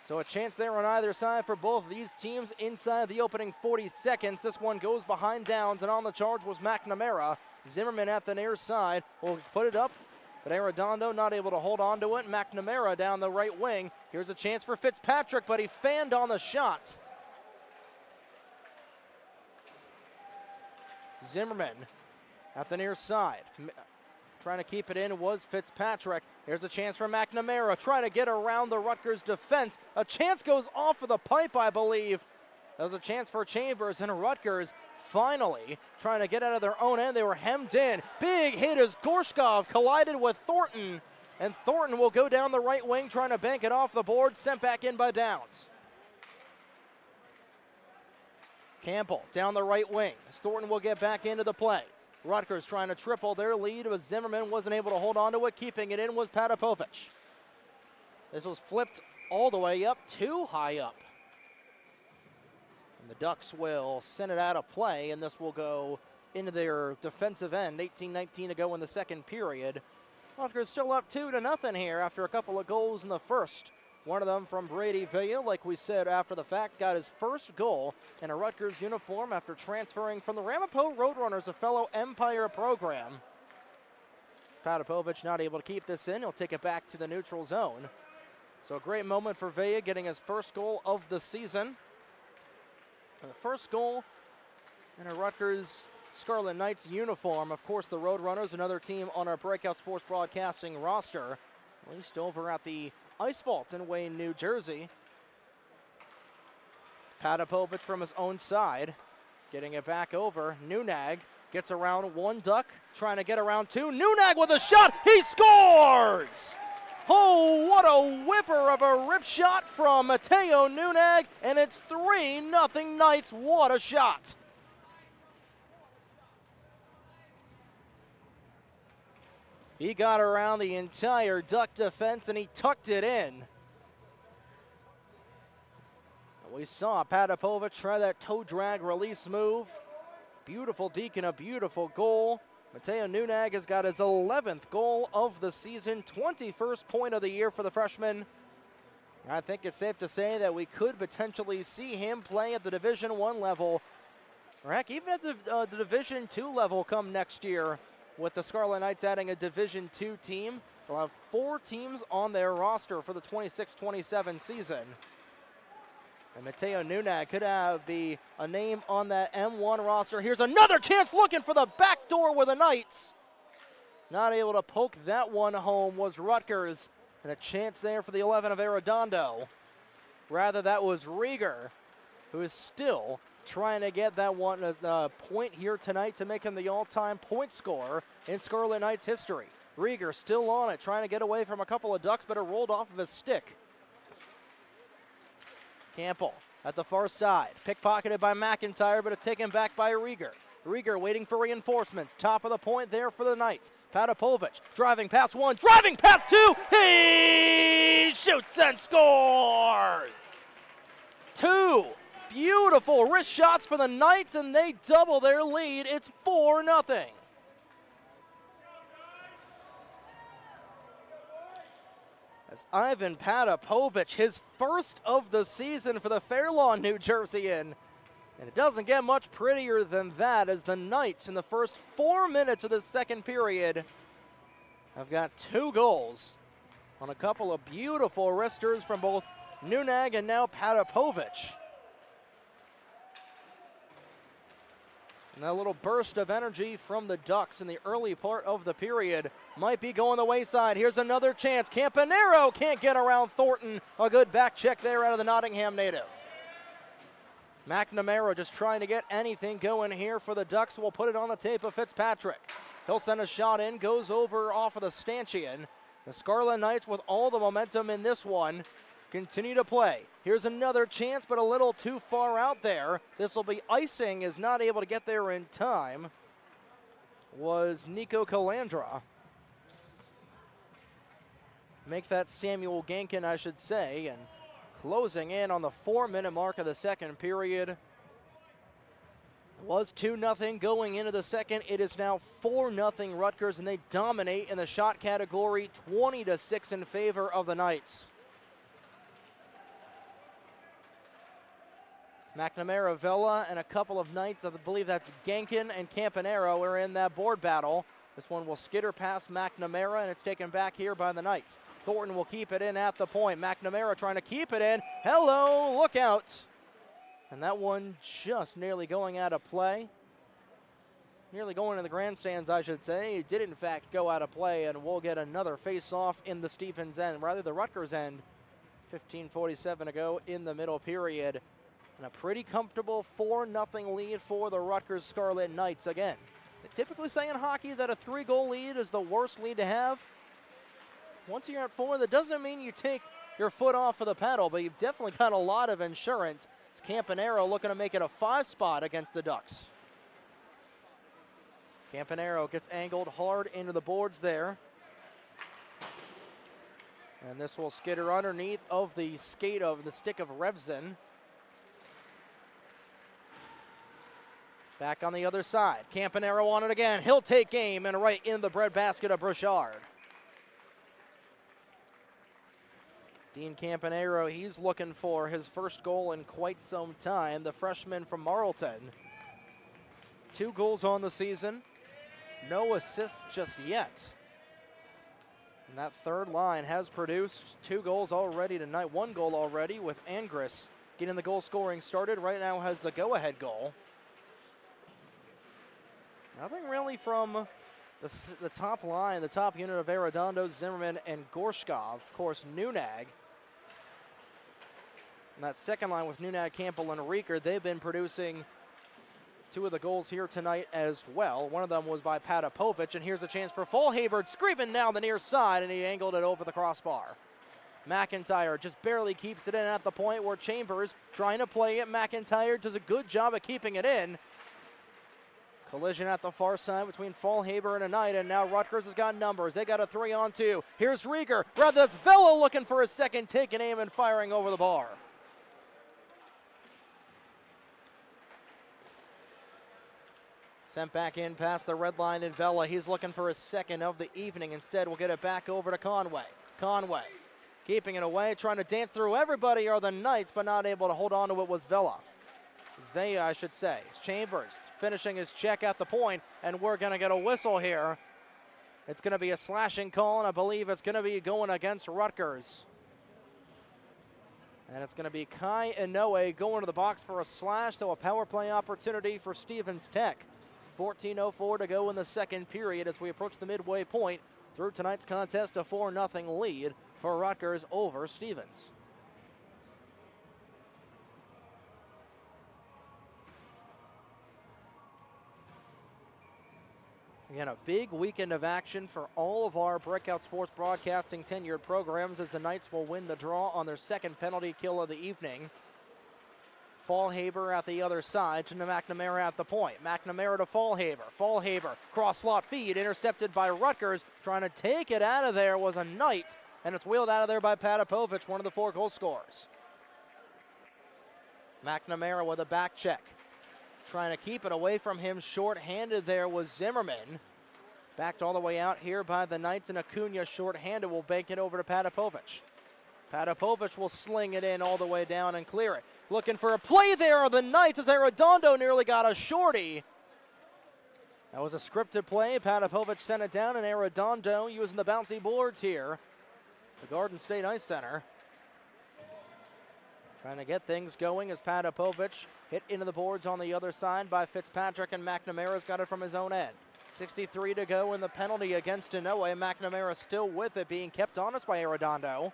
So a chance there on either side for both of these teams inside the opening 40 seconds. This one goes behind Downs, and on the charge was McNamara. Zimmerman at the near side will put it up, but Arredondo not able to hold on to it. McNamara down the right wing. Here's a chance for Fitzpatrick, but he fanned on the shot. Zimmerman at the near side. Trying to keep it in was Fitzpatrick. Here's a chance for McNamara, trying to get around the Rutgers defense. A chance goes off of the pipe, I believe. That was a chance for Chambers, and Rutgers finally trying to get out of their own end. They were hemmed in. Big hit as Gorshkov collided with Thornton, and Thornton will go down the right wing, trying to bank it off the board, sent back in by Downs. Campbell down the right wing. Thornton will get back into the play. Rutgers trying to triple their lead, but Zimmerman wasn't able to hold on to it. Keeping it in was Patapovich. This was flipped all the way up, too high up. And the Ducks will send it out of play, and this will go into their defensive end. 18-19 to go in the second period. Rutgers still up 2-0 here after a couple of goals in the first. One of them from Brady Villa, like we said after the fact, got his first goal in a Rutgers uniform after transferring from the Ramapo Roadrunners, a fellow Empire program. Patapovic not able to keep this in. He'll take it back to the neutral zone. So a great moment for Villa, getting his first goal of the season. And the first goal in a Rutgers Scarlet Knights uniform. Of course, the Roadrunners, another team on our Breakout Sports Broadcasting roster, at least over at the Ice Vault in Wayne, New Jersey. Patapovic from his own side, getting it back over. Nunag gets around one Duck, trying to get around two. Nunag with a shot, he scores! Oh, what a whipper of a rip shot from Mateo Nunag, and it's 3-0 Knights. What a shot! He got around the entire Duck defense and he tucked it in. We saw Patapovic try that toe drag release move. Beautiful deke and a beautiful goal. Mateo Nunag has got his 11th goal of the season, 21st point of the year for the freshman. I think it's safe to say that we could potentially see him play at the Division I level, or heck, even at the Division II level come next year. With the Scarlet Knights adding a Division II team, they'll have 4 teams on their roster for the 26-27 season. And Mateo Nunag could be a name on that M1 roster. Here's another chance, looking for the back door with the Knights. Not able to poke that one home was Rutgers, and a chance there for the 11 of Arredondo. Rather, that was Rieger, who is still trying to get that one point here tonight to make him the all-time point scorer in Scarlet Knights history. Rieger still on it, trying to get away from a couple of Ducks, but it rolled off of his stick. Campbell at the far side, pickpocketed by McIntyre, but it's taken back by Rieger. Rieger waiting for reinforcements. Top of the point there for the Knights. Patapovic driving past one, driving past two. He shoots and scores! 2 beautiful wrist shots for the Knights, and they double their lead. It's 4-0. As Ivan Patapovic, his first of the season for the Fairlawn New Jerseyan. And it doesn't get much prettier than that, as the Knights in the first 4 minutes of the second period have got 2 goals on a couple of beautiful wristers from both Nunag and now Patapovic. And that little burst of energy from the Ducks in the early part of the period might be going the wayside. Here's another chance. Campanero can't get around Thornton. A good back check there out of the Nottingham native. McNamara just trying to get anything going here for the Ducks. We'll put it on the tape of Fitzpatrick. He'll send a shot in, goes over off of the stanchion. The Scarlet Knights with all the momentum in this one continue to play. Here's another chance, but a little too far out there. This will be icing, is not able to get there in time. Was Nico Calandra. Make that Samuel Gankin, I should say, and closing in on the 4-minute mark of the second period. It was 2-0 going into the second. It is now 4-0 Rutgers, and they dominate in the shot category, 20-6 in favor of the Knights. McNamara, Vela, and a couple of Knights, I believe that's Gankin and Campanero, are in that board battle. This one will skitter past McNamara, and it's taken back here by the Knights. Thornton will keep it in at the point. McNamara trying to keep it in. Hello, look out. And that one just nearly going out of play. Nearly going to the grandstands, I should say. It did, in fact, go out of play, and we'll get another face-off in the Stephens end, rather the Rutgers end. 15:47 to go in the middle period. And a pretty comfortable 4-0 lead for the Rutgers Scarlet Knights. Again, they typically say in hockey that a 3-goal lead is the worst lead to have. Once you're at 4, that doesn't mean you take your foot off of the pedal, but you've definitely got a lot of insurance. It's Campanero looking to make it a 5 spot against the Ducks. Campanero gets angled hard into the boards there. And this will skitter underneath of the skate of the stick of Revson. Back on the other side. Campanero on it again. He'll take aim and right in the breadbasket of Brouchard. Dean Campanero, he's looking for his first goal in quite some time. The freshman from Marlton. 2 goals on the season. No assists just yet. And that third line has produced 2 goals already tonight. 1 goal already with Angris getting the goal scoring started. Right now has the go-ahead goal. Nothing really from the top line, the top unit of Arredondo, Zimmerman, and Gorshkov. Of course, Nunag. And that second line with Nunag, Campbell, and Rieker, they've been producing 2 of the goals here tonight as well. One of them was by Patapovic, and here's a chance for Folhaber, screaming down the near side, and he angled it over the crossbar. McIntyre just barely keeps it in at the point where Chambers trying to play it. McIntyre does a good job of keeping it in. Collision at the far side between Folhaber and a Knight, and now Rutgers has got numbers. They got a 3-on-2. Here's Rieger. Rather, that's Vela looking for a second, taking aim and firing over the bar. Sent back in past the red line in Vela. He's looking for his second of the evening. Instead, we'll get it back over to Conway. Conway keeping it away, trying to dance through everybody are the Knights, but not able to hold on to it was Vela. Vea, I should say. It's Chambers finishing his check at the point, and we're going to get a whistle here. It's going to be a slashing call, and I believe it's going to be going against Rutgers. And it's going to be Kai Inoue going to the box for a slash, so a power play opportunity for Stevens Tech. 14:04 to go in the second period as we approach the midway point through tonight's contest. A 4-0 lead for Rutgers over Stevens. Again, a big weekend of action for all of our Breakout Sports Broadcasting tenured programs as the Knights will win the draw on their second penalty kill of the evening. Folhaber at the other side to McNamara at the point. McNamara to Folhaber. Folhaber, cross slot feed, intercepted by Rutgers. Trying to take it out of there was a Knight, and it's wheeled out of there by Patapovic, one of the 4 goal scorers. McNamara with a back check. Trying to keep it away from him, short-handed there was Zimmerman. Backed all the way out here by the Knights, and Acuna short-handed will bank it over to Patapovic. Patapovic will sling it in all the way down and clear it. Looking for a play there are the Knights as Arredondo nearly got a shorty. That was a scripted play. Patapovic sent it down, and Arredondo using the bouncy boards here. The Garden State Ice Center. Trying to get things going as Patapovic hit into the boards on the other side by Fitzpatrick, and McNamara's got it from his own end. 63 to go in the penalty against Inoue. McNamara still with it, being kept honest by Arredondo.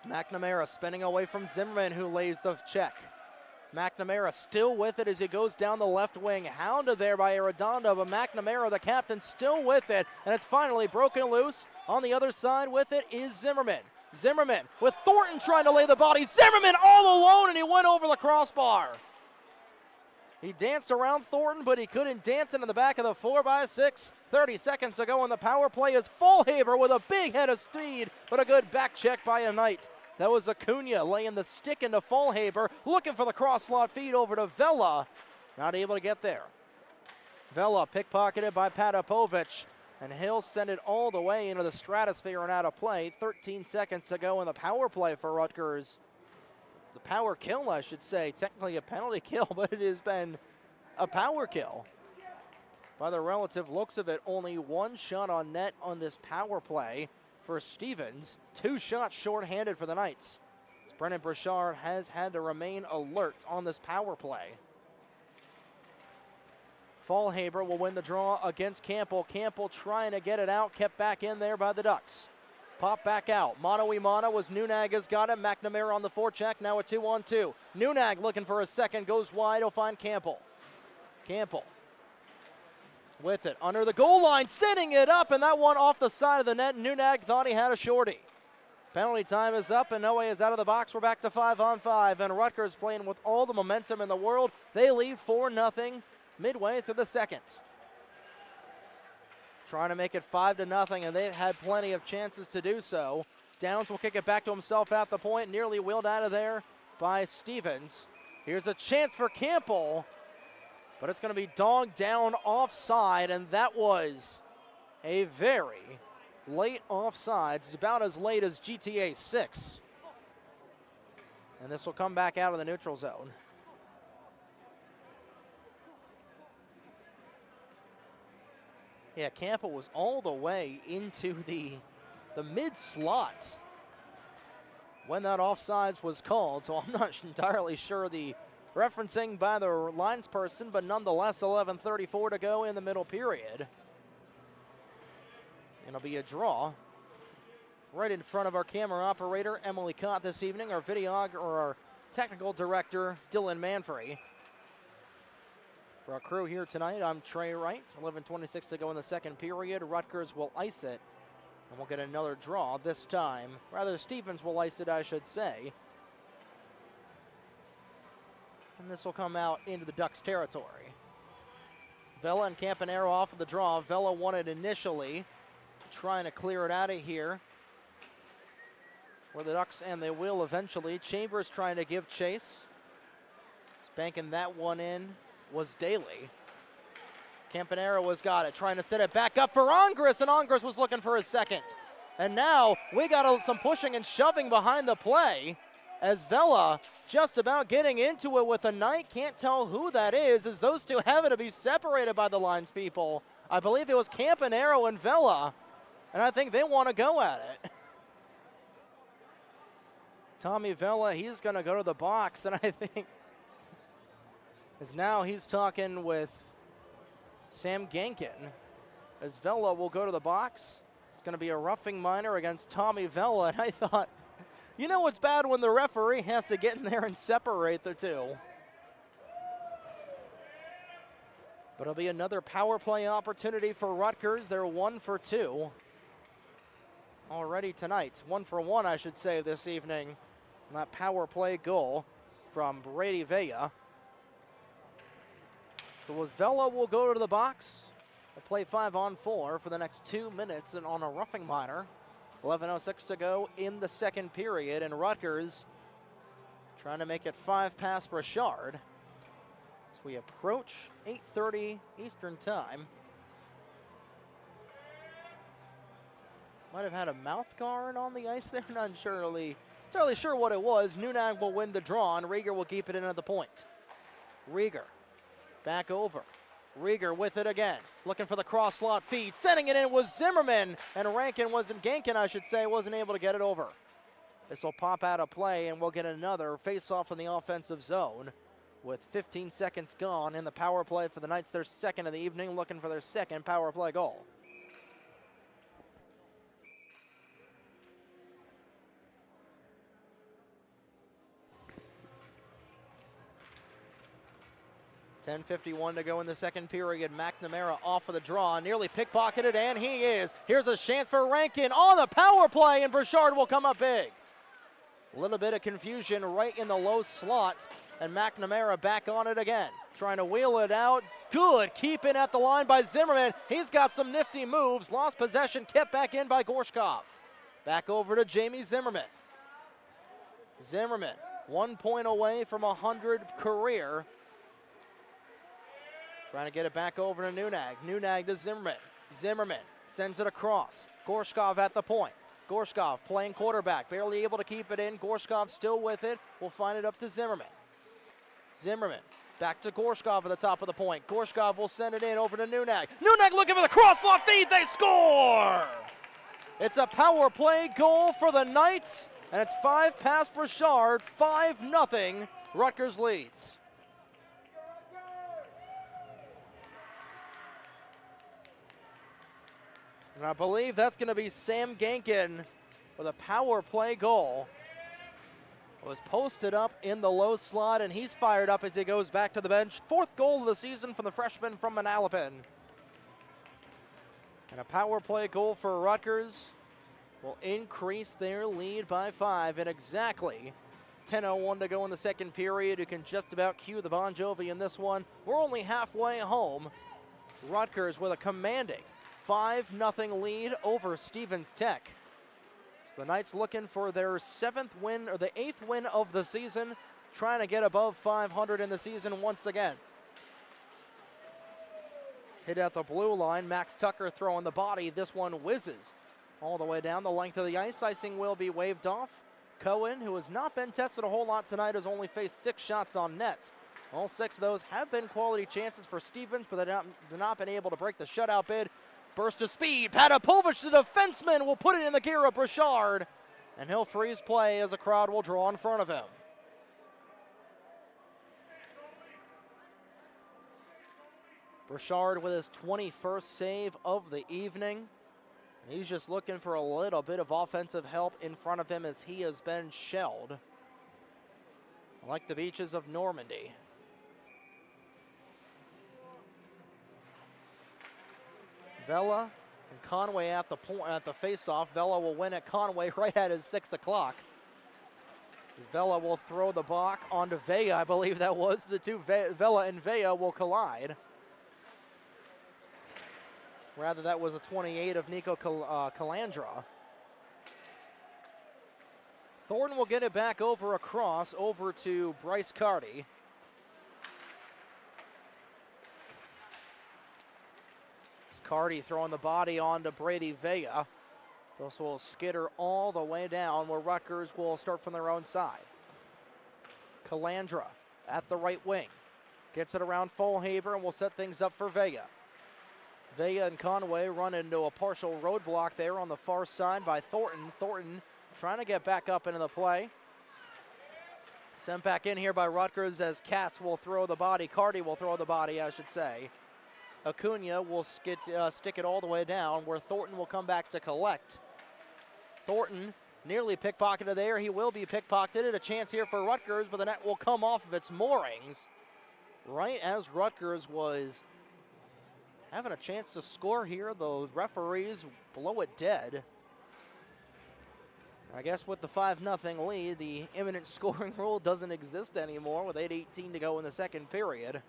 McNamara spinning away from Zimmerman, who lays the check. McNamara still with it as he goes down the left wing. Hounded there by Arredondo, but McNamara, the captain, still with it. And it's finally broken loose. On the other side with it is Zimmerman. Zimmerman with Thornton trying to lay the body. Zimmerman all alone, and he went over the crossbar. He danced around Thornton, but he couldn't dance into the back of the 4x6. 30 seconds to go, and the power play is Folhaber with a big head of speed, but a good back check by a Knight. That was Acuna laying the stick into Folhaber, looking for the cross slot feed over to Vela. Not able to get there. Vela pickpocketed by Patapovic, and he'll send it all the way into the stratosphere and out of play. 13 seconds to go in the power play for Rutgers. The power kill, I should say. Technically a penalty kill, but it has been a power kill. By the relative looks of it, only 1 shot on net on this power play for Stevens. 2 shots shorthanded for the Knights. Brennan Burchard has had to remain alert on this power play. Folhaber will win the draw against Campbell. Campbell trying to get it out, kept back in there by the Ducks. Pop back out. Mano-a-mano was Nunag has got him. McNamara on the forecheck, now a 2-on-2. Nunag looking for a second, goes wide, he'll find Campbell. Campbell with it, under the goal line, setting it up, and that one off the side of the net. Nunag thought he had a shorty. Penalty time is up, and Inoue is out of the box. We're back to 5-on-5, and Rutgers playing with all the momentum in the world. They lead 4-0 midway through the second. Trying to make it 5-0, and they've had plenty of chances to do so. Downs will kick it back to himself at the point, nearly wheeled out of there by Stevens. Here's a chance for Campbell, but it's going to be dogged down offside, and that was a very late offsides. It's about as late as GTA 6. And this will come back out of the neutral zone. Yeah, Campa was all the way into the mid-slot when that offsides was called, so I'm not entirely sure the referencing by the lines person, but nonetheless 11:34 to go in the middle period. It'll be a draw. Right in front of our camera operator, Emily Cott, this evening, our our technical director, Dylan Manfrey. For our crew here tonight, I'm Trey Wright. 11:26 to go in the second period. Rutgers will ice it, and we'll get another draw this time. Rather, Stevens will ice it, I should say. And this will come out into the Ducks territory. Vela and Campanaro off of the draw. Vela won it initially, trying to clear it out of here for the Ducks, and they will eventually. Chambers trying to give chase. Spanking that one in was Daly. Campanaro has got it, trying to set it back up for Ongris, and Ongris was looking for his second. And now we got some pushing and shoving behind the play as Vela just about getting into it with a Knight. Can't tell who that is, as those two happen to be separated by the lines people. I believe it was Campanaro and Vela, and I think they want to go at it. Tommy Vela, he's going to go to the box, and I think as now he's talking with Sam Genkin, as Vela will go to the box. It's going to be a roughing minor against Tommy Vela, and I thought, you know what's bad when the referee has to get in there and separate the two. But it'll be another power play opportunity for Rutgers. They're 1 for 2 already tonight. 1 for 1, I should say, this evening. And that power play goal from Brady Villa. So Vela will go to the box. We'll play 5-on-4 for the next 2 minutes and on a roughing minor. 11:06 to go in the second period, and Rutgers trying to make it 5 past Richard as we approach 8:30 Eastern time. Might have had a mouth guard on the ice there, not entirely sure what it was. Nunag will win the draw, and Rieger will keep it in at the point. Rieger back over. Rieger with it again, looking for the cross slot feed. Sending it in was Zimmerman, and Genkin, I should say, wasn't able to get it over. This will pop out of play, and we'll get another face-off in the offensive zone with 15 seconds gone in the power play for the Knights. Their second of the evening, looking for their second power play goal. .51 to go in the second period. McNamara off of the draw, nearly pickpocketed, and he is. Here's a chance for Rankin on the power play, and Burchard will come up big. A little bit of confusion right in the low slot, and McNamara back on it again, trying to wheel it out. Good keeping at the line by Zimmerman. He's got some nifty moves. Lost possession, kept back in by Gorshkov. Back over to Jamie Zimmerman. Zimmerman, 1 point away from 100 career. Trying to get it back over to Nunag. Nunag to Zimmerman. Zimmerman sends it across. Gorshkov at the point. Gorshkov playing quarterback, barely able to keep it in. Gorshkov still with it. We'll find it up to Zimmerman. Zimmerman back to Gorshkov at the top of the point. Gorshkov will send it in over to Nunag. Nunag looking for the cross-lot feed. They score! It's a power play goal for the Knights, and it's 5 past Burchard. 5-0. Rutgers leads. And I believe that's going to be Sam Genkin with a power play goal. It was posted up in the low slot, and he's fired up as he goes back to the bench. 4th goal of the season from the freshman from Manalapan. And a power play goal for Rutgers will increase their lead by 5 in exactly 10:01 to go in the second period. You can just about cue the Bon Jovi in this one. We're only halfway home. Rutgers with a commanding 5-0 lead over Stevens Tech. So the Knights looking for their 7th win, or the 8th win of the season, trying to get above 500 in the season once again. Hit at the blue line. Max Tucker throwing the body. This one whizzes all the way down the length of the ice. Icing will be waved off. Cohen, who has not been tested a whole lot tonight, has only faced 6 shots on net. All 6 of those have been quality chances for Stevens, but they've not been able to break the shutout bid. Burst of speed. Patapovich, the defenseman, will put it in the gear of Burchard, and he'll freeze play as a crowd will draw in front of him. Burchard with his 21st save of the evening. And he's just looking for a little bit of offensive help in front of him as he has been shelled, like the beaches of Normandy. Vela and Conway at the face-off. Vela will win at Conway right at his 6 o'clock. Vela will throw the puck onto Vea. I believe that was the two. Vela and Vea will collide. Rather, that was a 28 of Nico Calandra. Thornton will get it back across over to Bryce Carty. It's Carty throwing the body onto Brady Vea. This will skitter all the way down where Rutgers will start from their own side. Calandra at the right wing. Gets it around Folhaber and will set things up for Vea. Vea and Conway run into a partial roadblock there on the far side by Thornton. Thornton trying to get back up into the play. Sent back in here by Rutgers as Katz will throw the body. Carty will throw the body, I should say. Acuna will stick it all the way down where Thornton will come back to collect. Thornton nearly pickpocketed there. He will be pickpocketed. A chance here for Rutgers, but the net will come off of its moorings right as Rutgers was having a chance to score here. The referees blow it dead. I guess with the 5-0 lead, the imminent scoring rule doesn't exist anymore with 8:18 to go in the second period.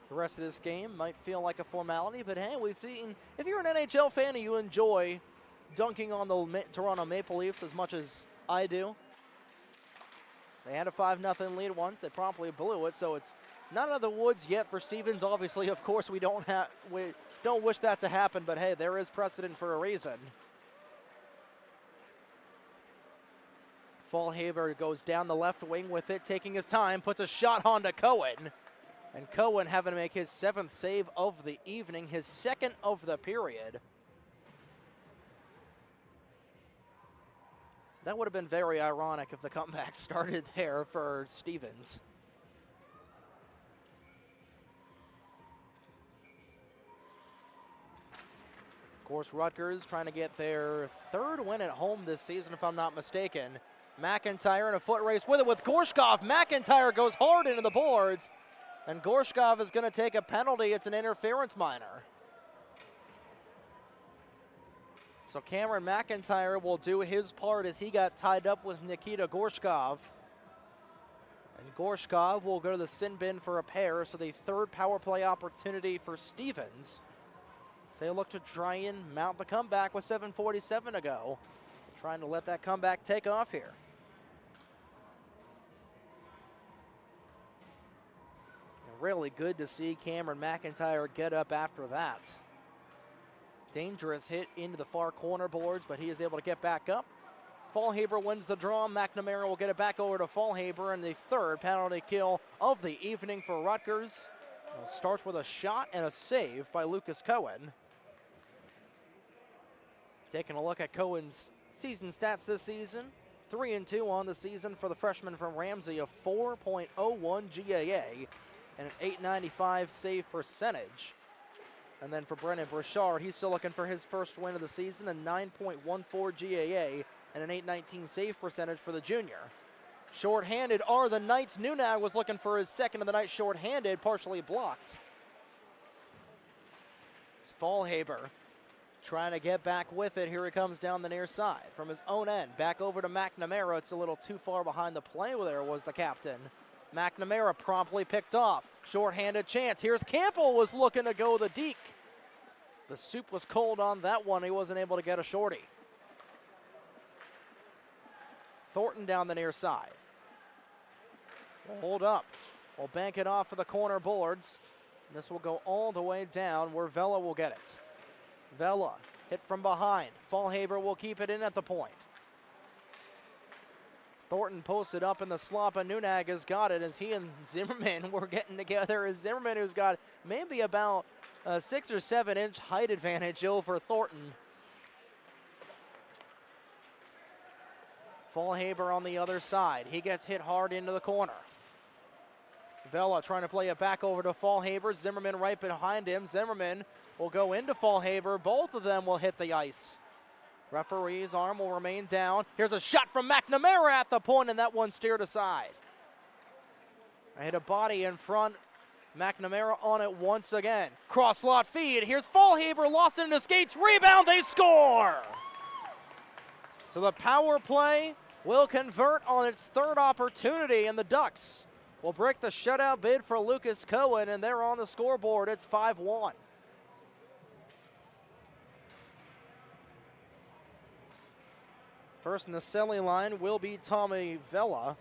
The rest of this game might feel like a formality, but hey, we've seen, if you're an NHL fan and you enjoy dunking on the Toronto Maple Leafs as much as I do, they had a 5-0 lead once. They promptly blew it, so it's not out of the woods yet for Stevens. Obviously, of course, we don't wish that to happen, but hey, there is precedent for a reason. Folhaber goes down the left wing with it, taking his time, puts a shot onto Cohen. And Cohen having to make his 7th save of the evening, his 2nd of the period. That would have been very ironic if the comeback started there for Stevens. Of course, Rutgers trying to get their 3rd win at home this season, if I'm not mistaken. McIntyre in a foot race with it with Gorshkov. McIntyre goes hard into the boards, and Gorshkov is going to take a penalty. It's an interference minor. So Cameron McIntyre will do his part as he got tied up with Nikita Gorshkov. And Gorshkov will go to the sin bin for a pair, so the 3rd power play opportunity for Stevens. So they look to try and mount the comeback with 7:47 to go. Trying to let that comeback take off here. And really good to see Cameron McIntyre get up after that. Dangerous hit into the far corner boards, but he is able to get back up. Folhaber wins the draw. McNamara will get it back over to Folhaber, and the 3rd penalty kill of the evening for Rutgers. It starts with a shot and a save by Lucas Cohen. Taking a look at Cohen's season stats this season. 3-2 on the season for the freshman from Ramsey, a 4.01 GAA and an .895 save percentage. And then for Brennan Burchard, he's still looking for his 1st win of the season, a 9.14 GAA and an .819 save percentage for the junior. Short-handed are the Knights. Nunag was looking for his 2nd of the night short-handed, partially blocked. It's Folhaber trying to get back with it. Here he comes down the near side from his own end. Back over to McNamara. It's a little too far behind the play. There was the captain. McNamara promptly picked off. Short-handed chance. Here's Campbell was looking to go the deke. The soup was cold on that one. He wasn't able to get a shorty. Thornton down the near side. We'll hold up. We'll bank it off for the corner boards. This will go all the way down where Vela will get it. Vela Hit from behind. Fallhaber will keep it in at the point. Thornton posted up in the slop, and Nunag has got it as he and Zimmerman were getting together. As Zimmerman, who's got maybe about a 6 or 7 inch height advantage over Thornton. Fallhaber on the other side. He gets hit hard into the corner. Vela trying to play it back over to Fallhaber. Zimmerman right behind him. Zimmerman will go into Fallhaber. Both of them will hit the ice. Referee's arm will remain down. Here's a shot from McNamara at the point, and that one steered aside. I hit a body in front. McNamara on it once again. Cross slot feed. Here's Fallhaber, lost it into skates. Rebound, they score! So the power play will convert on its third opportunity, and the Ducks will break the shutout bid for Lucas Cohen, and they're on the scoreboard. It's 5-1. First in the selling line will be Tommy Vela.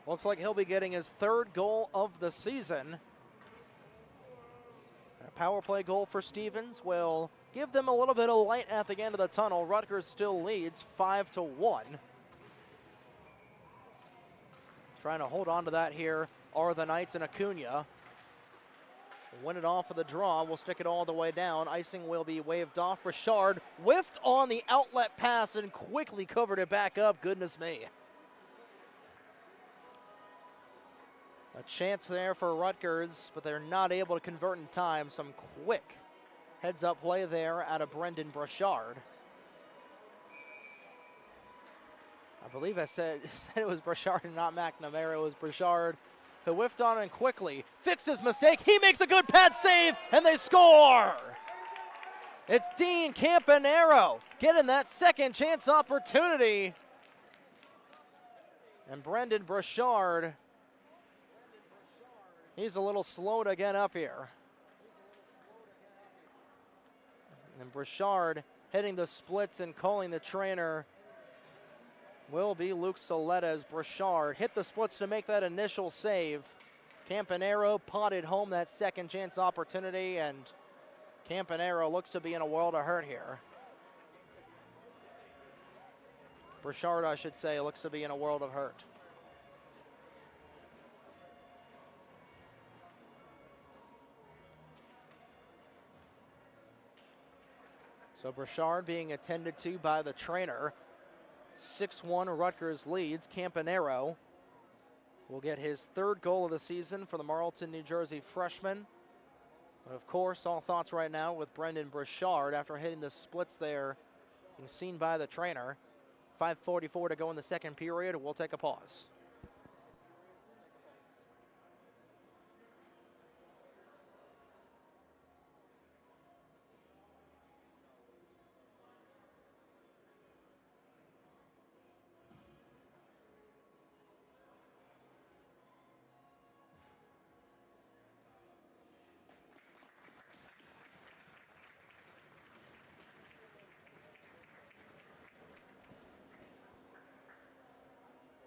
Looks like he'll be getting his 3rd goal of the season. And a power play goal for Stevens will give them a little bit of light at the end of the tunnel. Rutgers still leads 5-1. Trying to hold on to that here are the Knights and Acuna. Win it off of the draw. We'll stick it all the way down. Icing will be waved off. Richard whiffed on the outlet pass and quickly covered it back up. Goodness me. A chance there for Rutgers, but they're not able to convert in time. Some quick heads-up play there out of Brendan Brashard. I believe I said it was Brashard and not McNamara. It was Brashard who whiffed on and quickly fixed his mistake. He makes a good pad save, and they score! It's Dean Campanero getting that second chance opportunity. And Brendan Brashard, he's a little slow to get up here. And Brashard hitting the splits and calling the trainer will be Luke Soletta as Brashard hit the splits to make that initial save. Campanero potted home that second chance opportunity, and Campanero looks to be in a world of hurt here. Brashard, I should say, looks to be in a world of hurt. So Brashard being attended to by the trainer. 6-1 Rutgers leads. Campanero will get his 3rd goal of the season for the Marlton, New Jersey freshman. But of course, all thoughts right now with Brendan Brashard after hitting the splits there, being seen by the trainer. 5:44 to go in the second period. We'll take a pause.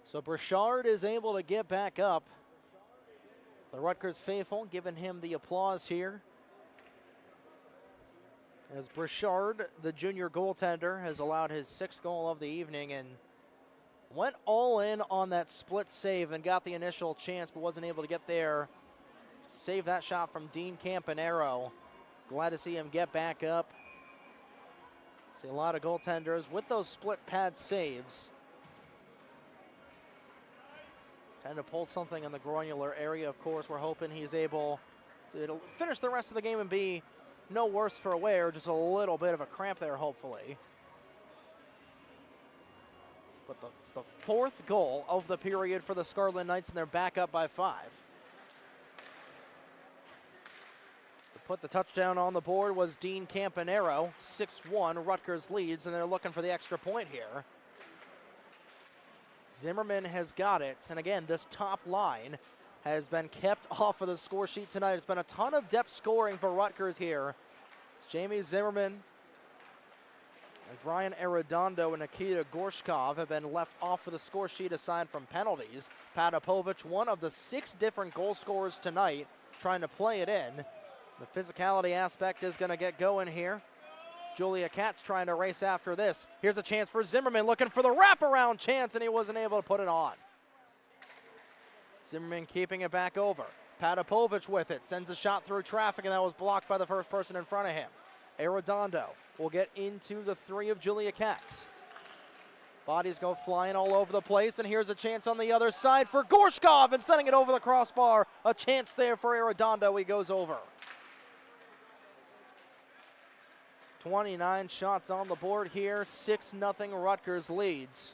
So Brashard is able to get back up. The Rutgers faithful giving him the applause here. As Brashard, the junior goaltender, has allowed his 6th goal of the evening and went all in on that split save and got the initial chance but wasn't able to get there. Save that shot from Dean Campanero. Glad to see him get back up. See a lot of goaltenders with those split pad saves. Trying to pull something in the groinular area, of course. We're hoping he's able to finish the rest of the game and be no worse for wear, just a little bit of a cramp there, hopefully. But it's the 4th goal of the period for the Scarlet Knights, and they're back up by 5. To put the touchdown on the board was Dean Campanero. 6-1, Rutgers leads, and they're looking for the extra point here. Zimmerman has got it, and again, this top line has been kept off of the score sheet tonight. It's been a ton of depth scoring for Rutgers here. It's Jamie Zimmerman, and Brian Arredondo and Nikita Gorshkov have been left off of the score sheet aside from penalties. Patapovich, one of the 6 different goal scorers tonight, trying to play it in. The physicality aspect is going to get going here. Julia Katz trying to race after this. Here's a chance for Zimmerman, looking for the wraparound chance, and he wasn't able to put it on. Zimmerman keeping it back over. Patapovic with it, sends a shot through traffic, and that was blocked by the first person in front of him. Arredondo will get into the three of Julia Katz. Bodies go flying all over the place, and here's a chance on the other side for Gorshkov, and sending it over the crossbar. A chance there for Arredondo. He goes over. 29 shots on the board here. 6-0 Rutgers leads.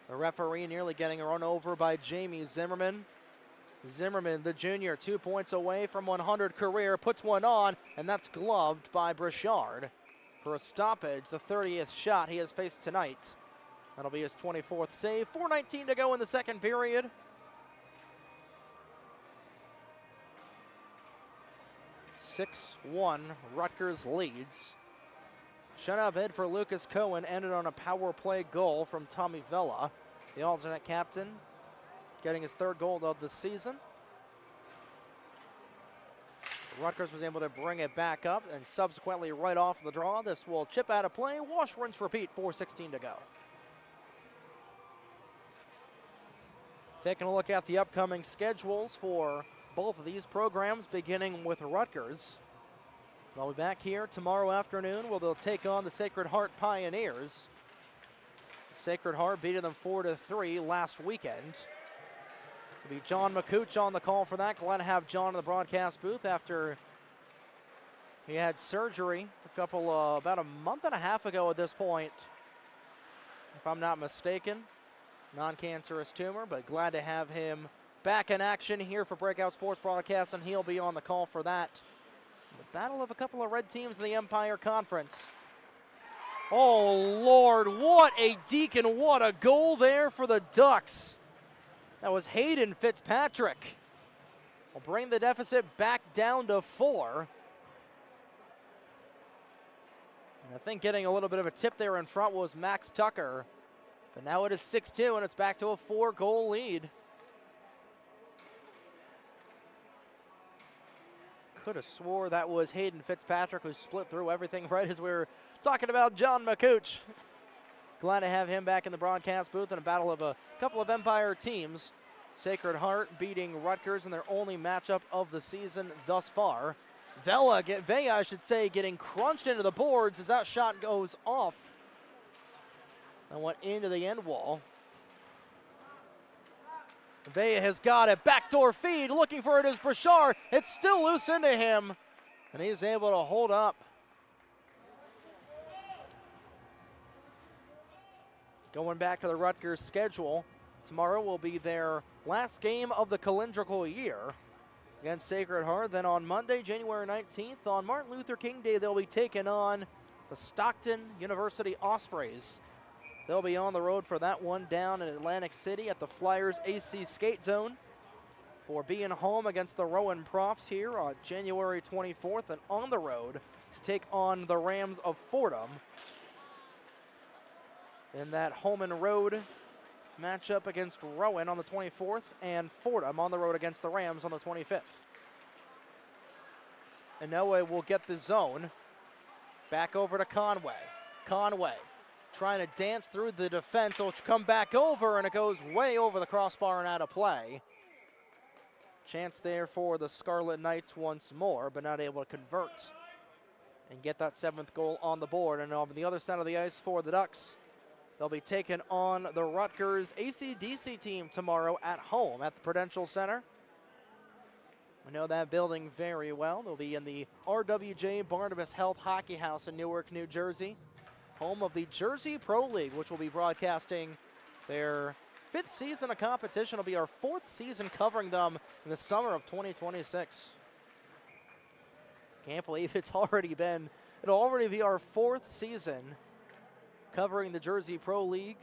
The referee nearly getting run over by Jamie Zimmerman. Zimmerman, the junior, 2 points away from 100 career, puts one on, and that's gloved by Brichard for a stoppage, the 30th shot he has faced tonight. That'll be his 24th save. 4:19 to go in the second period. (6-1) Rutgers leads. Shutout bid for Lucas Cohen ended on a power play goal from Tommy Vella, the alternate captain, getting his third goal of the season. Rutgers was able to bring it back up, and subsequently right off the draw, this will chip out of play. Wash, rinse, repeat. 4:16 to go. Taking a look at the upcoming schedules for both of these programs, beginning with Rutgers. They'll be back here tomorrow afternoon where they'll take on the Sacred Heart Pioneers. Sacred Heart beating them 4-3 last weekend. It'll be John McCooch on the call for that. Glad to have John in the broadcast booth after he had surgery about a month and a half ago at this point, if I'm not mistaken. Non-cancerous tumor, but glad to have him back in action here for Breakout Sports Broadcast, and he'll be on the call for that. The battle of a couple of red teams in the Empire Conference. Oh, Lord, what a deacon, what a goal there for the Ducks. That was Hayden Fitzpatrick. Will bring the deficit back down to 4. And I think getting a little bit of a tip there in front was Max Tucker. But now it is 6-2, and it's back to a 4-goal lead. Could have swore that was Hayden Fitzpatrick who split through everything right as we were talking about John McCooch. Glad to have him back in the broadcast booth in a battle of a couple of Empire teams. Sacred Heart beating Rutgers in their only matchup of the season thus far. Vella, getting crunched into the boards as that shot goes off and went into the end wall. Vea has got it. Backdoor feed. Looking for it is Brichard. It's still loose into him, and he's able to hold up. Going back to the Rutgers schedule, tomorrow will be their last game of the calendrical year against Sacred Heart. Then on Monday, January 19th, on Martin Luther King Day, they'll be taking on the Stockton University Ospreys. They'll be on the road for that one down in Atlantic City at the Flyers AC Skate Zone for being home against the Rowan Profs here on January 24th, and on the road to take on the Rams of Fordham in that home and road matchup against Rowan on the 24th, and Fordham on the road against the Rams on the 25th. Inoue will get the zone back over to Conway. Conway trying to dance through the defense, will come back over, and it goes way over the crossbar and out of play. Chance there for the Scarlet Knights once more, but not able to convert and get that 7th goal on the board. And on the other side of the ice for the Ducks, they'll be taking on the Rutgers AC/DC team tomorrow at home at the Prudential Center. We know that building very well. They'll be in the RWJ Barnabas Health Hockey House in Newark, New Jersey, home of the Jersey Pro League, which will be broadcasting their 5th season of competition. It'll be our 4th season covering them in the summer of 2026. Can't believe it'll already be our 4th season covering the Jersey Pro League.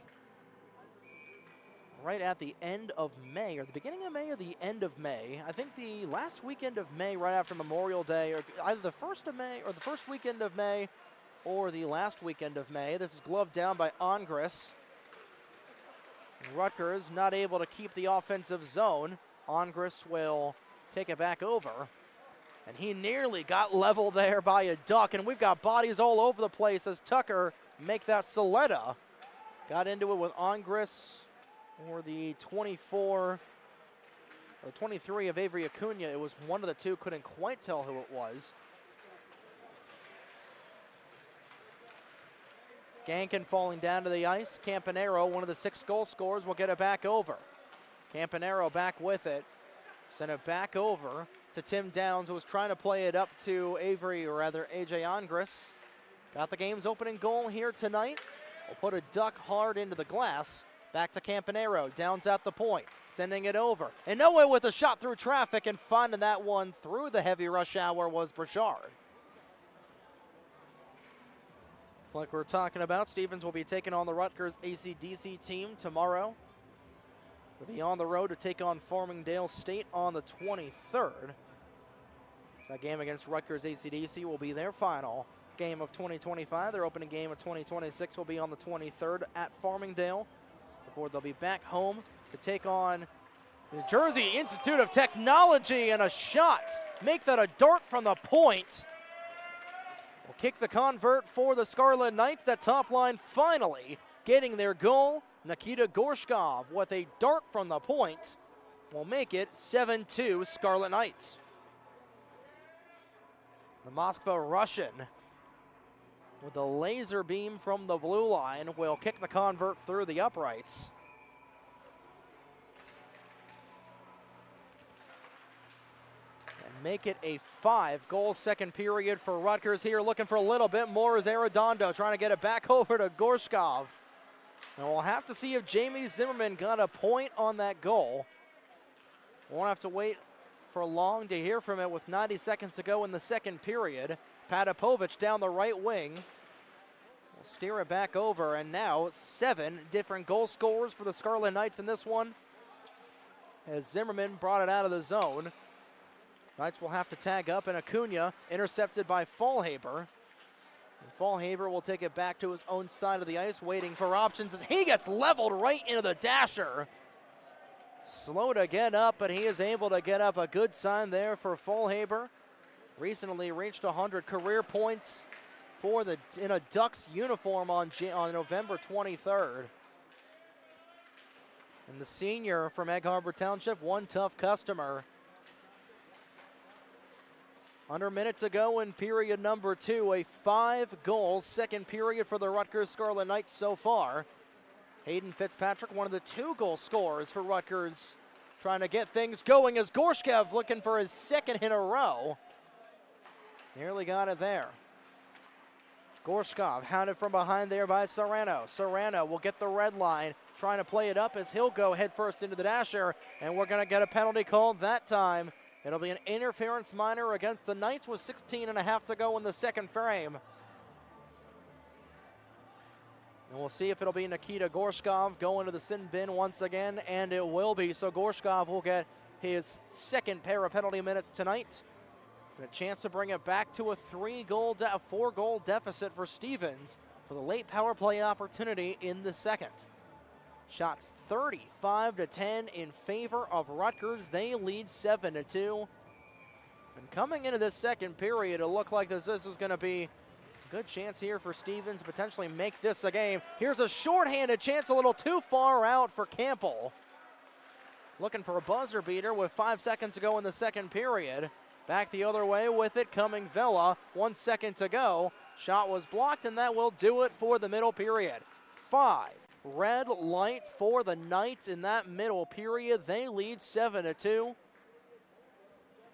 Right at the end of May, or the beginning of May or the end of May. I think the last weekend of May, right after Memorial Day, or either the 1st of May or the first weekend of May, or the last weekend of May. This is gloved down by Ongris. Rutgers not able to keep the offensive zone. Ongris will take it back over. And he nearly got leveled there by a duck, and we've got bodies all over the place as Tucker make that Saletta. Got into it with Ongris, or the 24, or 23 of Avery Acuna. It was one of the two, couldn't quite tell who it was. Gankin falling down to the ice. Campanero, one of the 6 goal scorers, will get it back over. Campanero back with it. Sent it back over to Tim Downs, who was trying to play it up to Avery, or rather AJ Ongris. Got the game's opening goal here tonight. We'll put a duck hard into the glass. Back to Campanero. Downs at the point. Sending it over. And nowhere with a shot through traffic, and finding that one through the heavy rush hour was Burchard. Like we're talking about, Stevens will be taking on the Rutgers ACDC team tomorrow. They'll be on the road to take on Farmingdale State on the 23rd. That game against Rutgers ACDC will be their final game of 2025. Their opening game of 2026 will be on the 23rd at Farmingdale, before they'll be back home to take on the Jersey Institute of Technology, and a shot. Make that a dart from the point. Will kick the convert for the Scarlet Knights. That top line finally getting their goal. Nikita Gorshkov with a dart from the point will make it 7-2 Scarlet Knights. The Moskva Russian with a laser beam from the blue line will kick the convert through the uprights. And make it a 5-goal second period for Rutgers here. Looking for a little bit more is Arredondo, trying to get it back over to Gorshkov. And we'll have to see if Jamie Zimmerman got a point on that goal. Won't have to wait for long to hear from it with 90 seconds to go in the second period. Patapovich down the right wing. We'll steer it back over, and now 7 different goal scorers for the Scarlet Knights in this one, as Zimmerman brought it out of the zone. Knights will have to tag up, and Acuna intercepted by Fallhaber. And Fallhaber will take it back to his own side of the ice, waiting for options as he gets leveled right into the dasher. Slow to get up, but he is able to get up. A good sign there for Fallhaber. Recently reached 100 career points for in a Ducks uniform on November 23rd. And the senior from Egg Harbor Township, one tough customer. Under a minute to go in period number 2, a 5-goal second period for the Rutgers Scarlet Knights so far. Hayden Fitzpatrick, one of the 2-goal scorers for Rutgers, trying to get things going as Gorshkov looking for his second in a row. Nearly got it there. Gorshkov hounded from behind there by Serrano. Serrano will get the red line, trying to play it up as he'll go headfirst into the dasher, and we're going to get a penalty called that time. It'll be an interference minor against the Knights with 16.5 to go in the second frame. And we'll see if it'll be Nikita Gorshkov going to the sin bin once again, and it will be. So Gorshkov will get his second pair of penalty minutes tonight. And a chance to bring it back to a 4-goal deficit for Stevens for the late power play opportunity in the second. Shots 35-10 in favor of Rutgers. They lead 7-2. And coming into this second period, it looked like this was going to be a good chance here for Stevens to potentially make this a game. Here's a shorthanded chance, a little too far out for Campbell. Looking for a buzzer beater with 5 seconds to go in the second period. Back the other way with it coming Vela. 1 second to go. Shot was blocked, and that will do it for the middle period. 5 red light for the Knights in that middle period. They lead 7-2.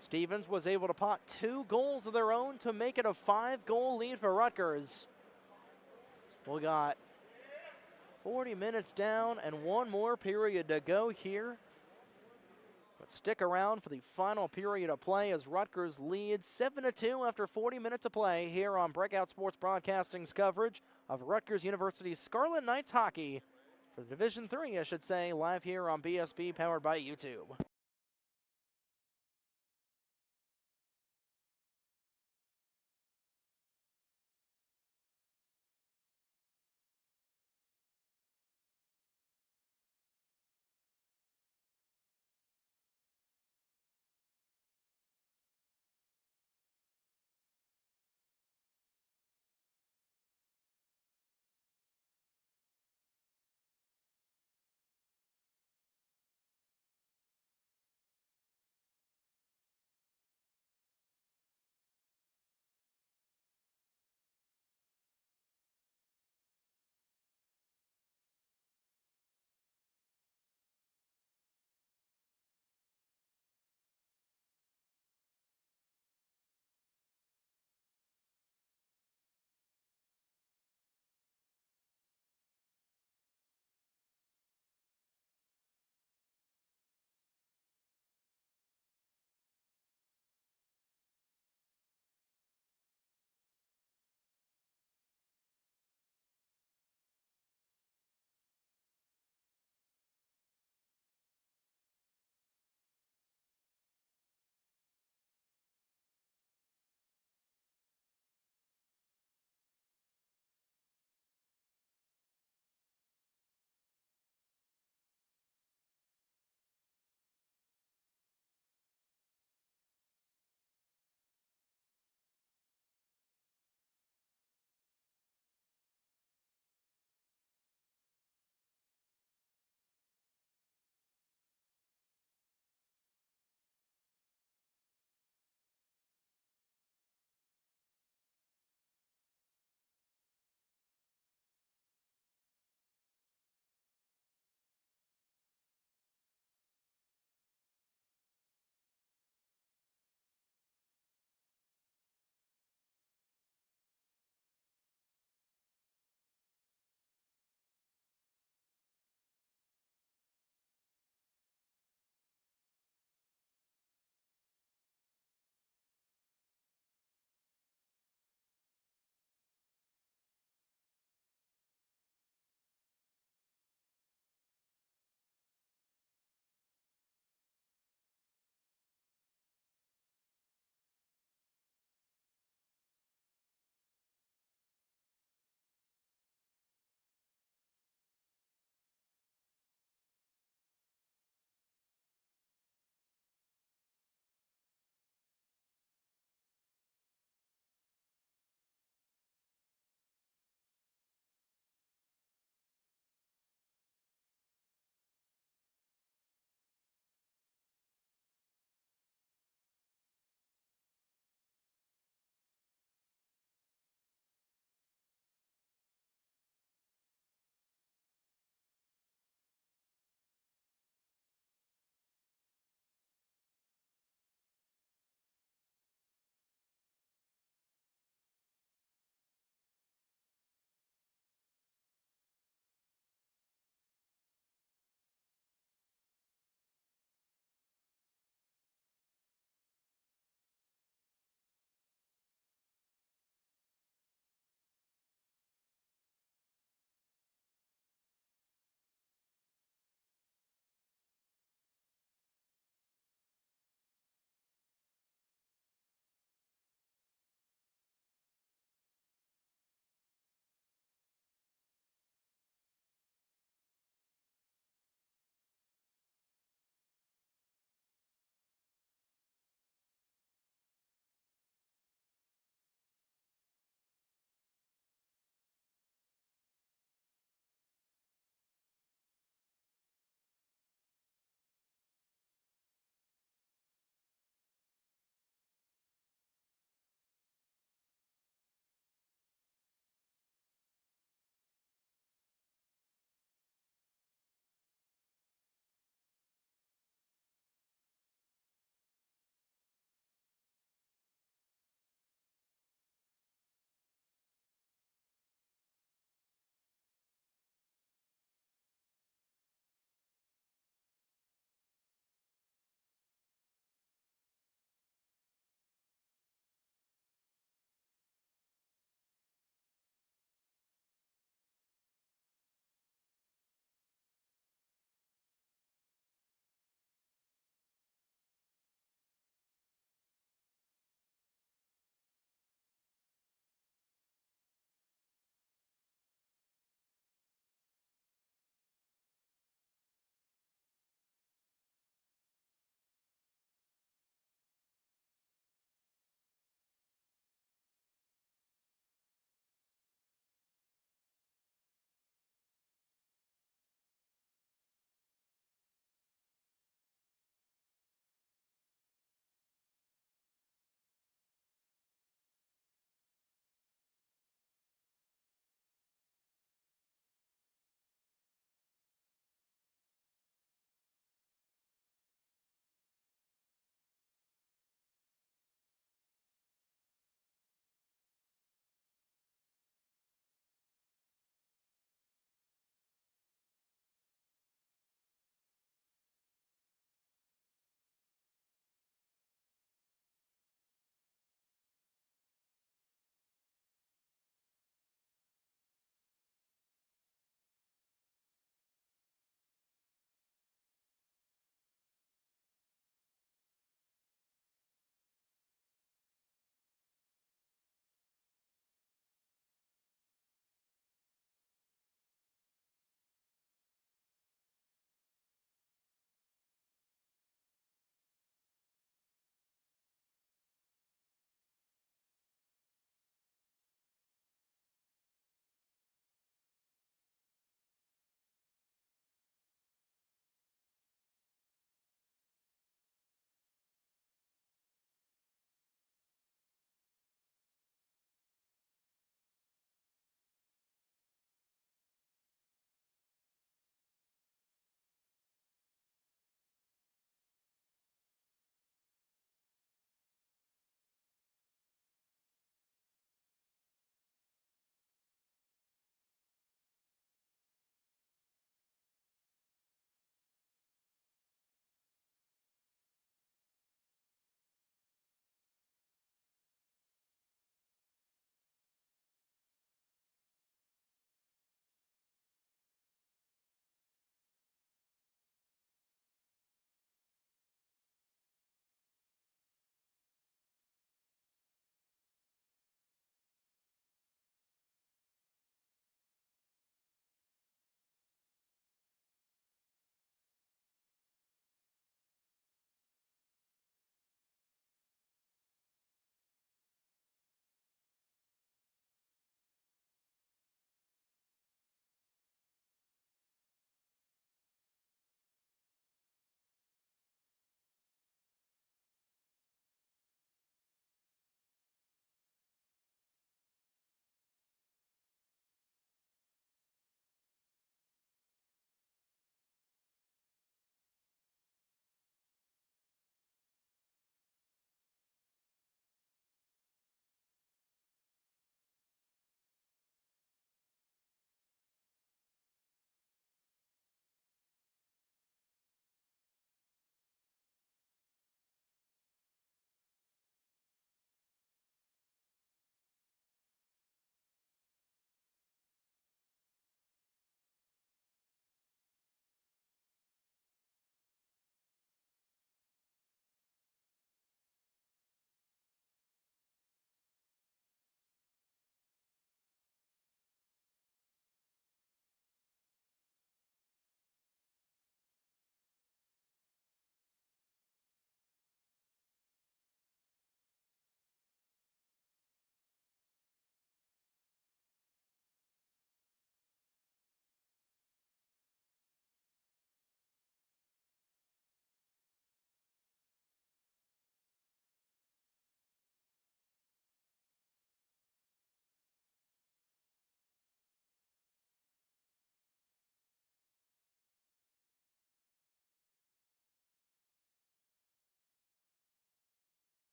Stevens was able to pot 2 goals of their own to make it a 5-goal lead for Rutgers. We got 40 minutes down and 1 more period to go here. But stick around for the final period of play as Rutgers leads 7-2 after 40 minutes of play here on Breakout Sports Broadcasting's coverage of Rutgers University's Scarlet Knights hockey for Division III, I should say, live here on BSB, powered by YouTube.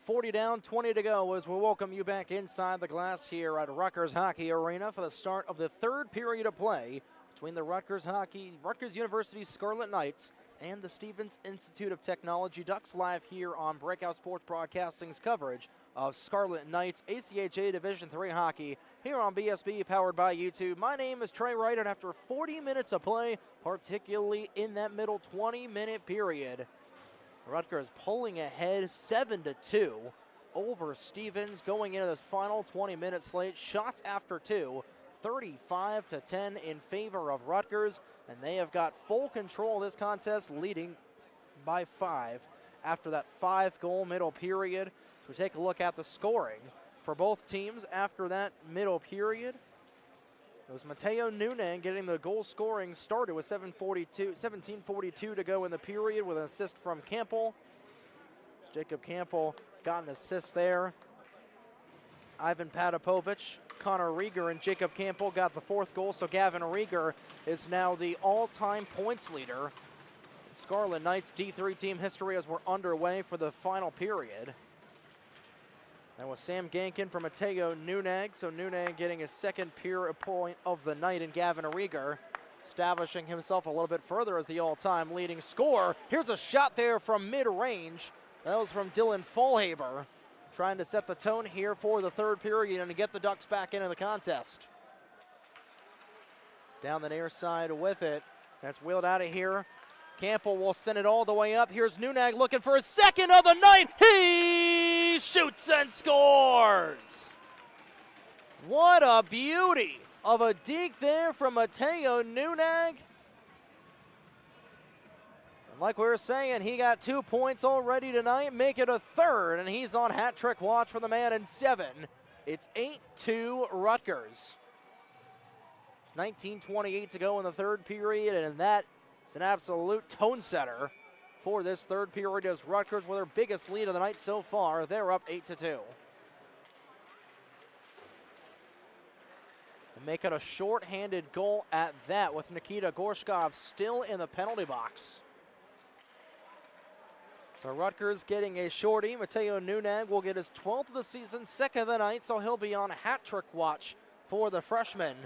40 down, 20 to go as we welcome you back inside the glass here at Rutgers Hockey Arena for the start of the third period of play between the Rutgers University Scarlet Knights and the Stevens Institute of Technology Ducks, live here on Breakout Sports Broadcasting's coverage of Scarlet Knights ACHA Division III hockey here on BSB, powered by YouTube. My name is Trey Wright, and after 40 minutes of play, particularly in that middle 20-minute period, Rutgers pulling ahead 7-2 over Stevens going into this final 20-minute slate. Shots after two, 35-10 in favor of Rutgers, and they have got full control of this contest, leading by 5 after that 5-goal middle period. So we take a look at the scoring for both teams after that middle period. It was Mateo Nunan getting the goal scoring started with 17:42 to go in the period with an assist from Campbell. Jacob Campbell got an assist there. Ivan Patapovich, Connor Rieger, and Jacob Campbell got the 4th goal, so Gavin Rieger is now the all-time points leader. Scarlet Knights D3 team history as we're underway for the final period. That was Sam Gankin for Mateo Nunag, so Nunag getting his second point of the night, and Gavin Rieger establishing himself a little bit further as the all-time leading scorer. Here's a shot there from mid-range. That was from Dylan Folhaber, trying to set the tone here for the third period and to get the Ducks back into the contest. Down the near side with it. That's wheeled out of here. Campbell will send it all the way up. Here's Nunag looking for his second of the night. He shoots and scores. What a beauty of a deke there from Mateo Nunag. And like we were saying, he got 2 points already tonight, make it a third, and he's on hat trick watch for the man in 7. It's 8-2 Rutgers. 19:28 to go in the third period, and that it's an absolute tone setter for this third period as Rutgers, with their biggest lead of the night so far, they're up 8-2. And make it a short-handed goal at that, with Nikita Gorshkov still in the penalty box. So Rutgers getting a shorty. Mateo Nunag will get his 12th of the season, 2nd of the night, so he'll be on hat trick watch for the freshman.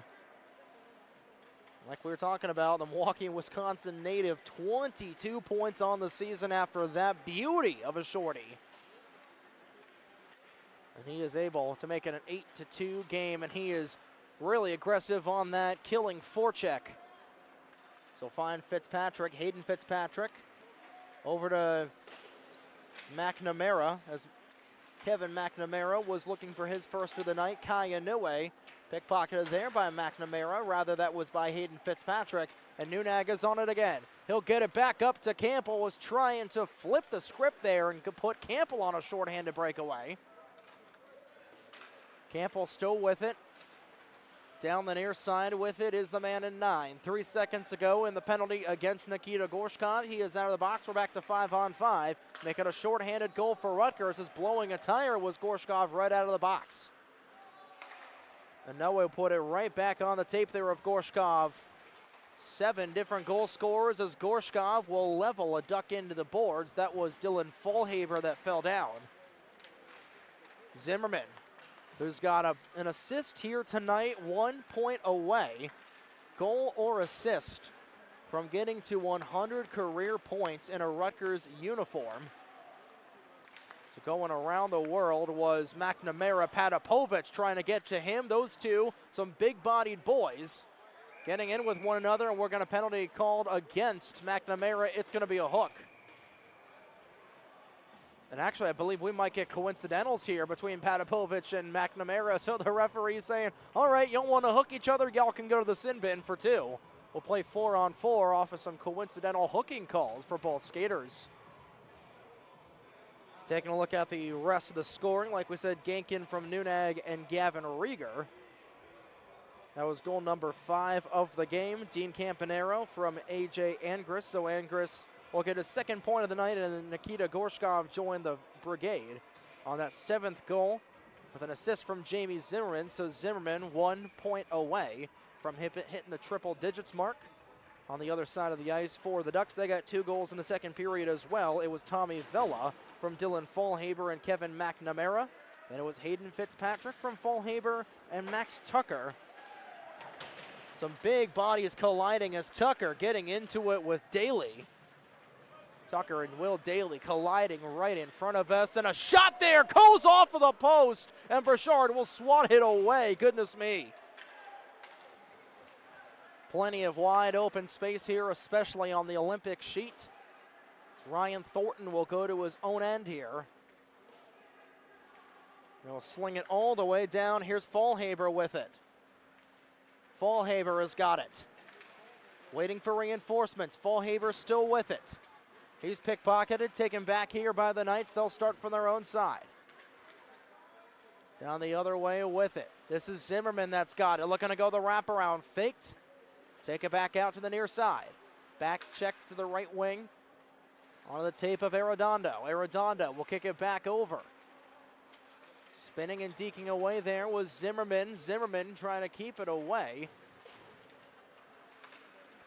Like we were talking about, the Milwaukee, Wisconsin native, 22 points on the season after that beauty of a shorty. And he is able to make it an 8-2 game, and he is really aggressive on that killing forecheck. So find Fitzpatrick, Hayden Fitzpatrick, over to McNamara, as Kevin McNamara was looking for his first of the night. Kaya Niue pickpocketed there by McNamara. Rather, that was by Hayden Fitzpatrick. And Nunag is on it again. He'll get it back up to Campbell. Was trying to flip the script there and could put Campbell on a shorthanded breakaway. Campbell still with it. Down the near side with it is the man in 9. 3 seconds to go in the penalty against Nikita Gorshkov. He is out of the box. We're back to 5-on-5. Make it a shorthanded goal for Rutgers, as blowing a tire was Gorshkov right out of the box. And now we'll put it right back on the tape there of Gorshkov. 7 different goal scorers as Gorshkov will level a duck into the boards. That was Dylan Folhaber that fell down. Zimmerman, who's got an assist here tonight, 1 point away. Goal or assist from getting to 100 career points in a Rutgers uniform. So going around the world was McNamara, Patapovich trying to get to him. Those two, some big-bodied boys, getting in with one another, and we're going to penalty called against McNamara. It's going to be a hook. And actually, I believe we might get coincidentals here between Patapovich and McNamara. So the referee's saying, all right, you don't want to hook each other, y'all can go to the sin bin for 2. We'll play 4-on-4 off of some coincidental hooking calls for both skaters. Taking a look at the rest of the scoring, like we said, Gankin from Nunag and Gavin Rieger. That was goal number 5 of the game. Dean Campanero from AJ Angris. So Angris will get his 2nd point of the night, and Nikita Gorshkov joined the brigade on that 7th goal with an assist from Jamie Zimmerman. So Zimmerman 1 point away from hitting the triple digits mark. On the other side of the ice for the Ducks, they got 2 goals in the second period as well. It was Tommy Vella from Dylan Fallhaber and Kevin McNamara. Then it was Hayden Fitzpatrick from Fallhaber and Max Tucker. Some big bodies colliding as Tucker getting into it with Daly. Tucker and Will Daly colliding right in front of us, and a shot there goes off of the post, and Burchard will swat it away. Goodness me. Plenty of wide open space here, especially on the Olympic sheet. Ryan Thornton will go to his own end here. He'll sling it all the way down. Here's Fallhaber with it. Fallhaber has got it. Waiting for reinforcements. Fallhaber still with it. He's pickpocketed, taken back here by the Knights. They'll start from their own side. Down the other way with it. This is Zimmerman that's got it. Looking to go the wraparound. Faked. Take it back out to the near side. Back check to the right wing. On the tape of Arredondo. Arredondo will kick it back over. Spinning and deking away there was Zimmerman. Zimmerman trying to keep it away.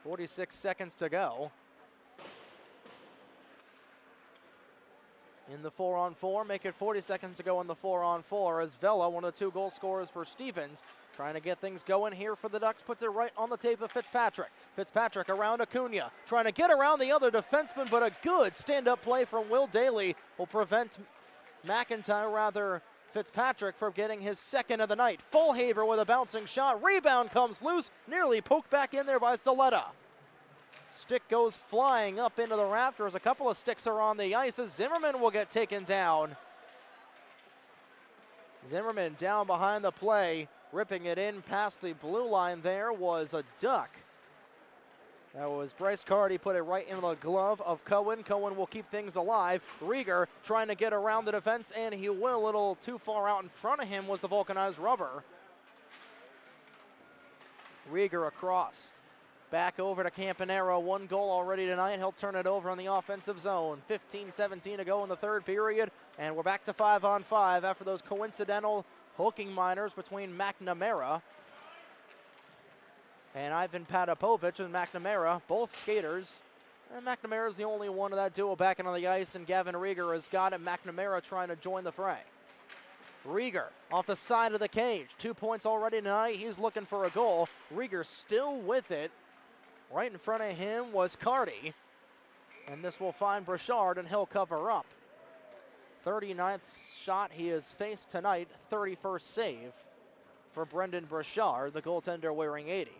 46 seconds to go. In the 4-on-4, make it 40 seconds to go in the 4-on-4 as Vela, one of the 2 goal scorers for Stevens, trying to get things going here for the Ducks, puts it right on the tape of Fitzpatrick. Fitzpatrick around Acuna, trying to get around the other defenseman, but a good stand-up play from Will Daly will prevent Fitzpatrick from getting his second of the night. Fallhaber with a bouncing shot, rebound comes loose, nearly poked back in there by Saletta. Stick goes flying up into the rafters. A couple of sticks are on the ice as Zimmerman will get taken down. Zimmerman down behind the play, ripping it in past the blue line there was a Duck. That was Bryce Carty, put it right in the glove of Cohen. Cohen will keep things alive. Rieger trying to get around the defense, and he will. A little too far out in front of him was the vulcanized rubber. Rieger across. Back over to Campanero. 1 goal already tonight. He'll turn it over on the offensive zone. 15-17 to go in the 3rd period. And we're back to 5-on-5 after those coincidental hooking minors between McNamara and Ivan Patapovich and McNamara, both skaters. And McNamara's the only one of that duo backing on the ice, and Gavin Rieger has got it. McNamara trying to join the fray. Rieger off the side of the cage. 2 points already tonight. He's looking for a goal. Rieger still with it. Right in front of him was Carty. And this will find Burchard, and he'll cover up. 39th shot he has faced tonight. 31st save for Brendan Burchard, the goaltender wearing 80.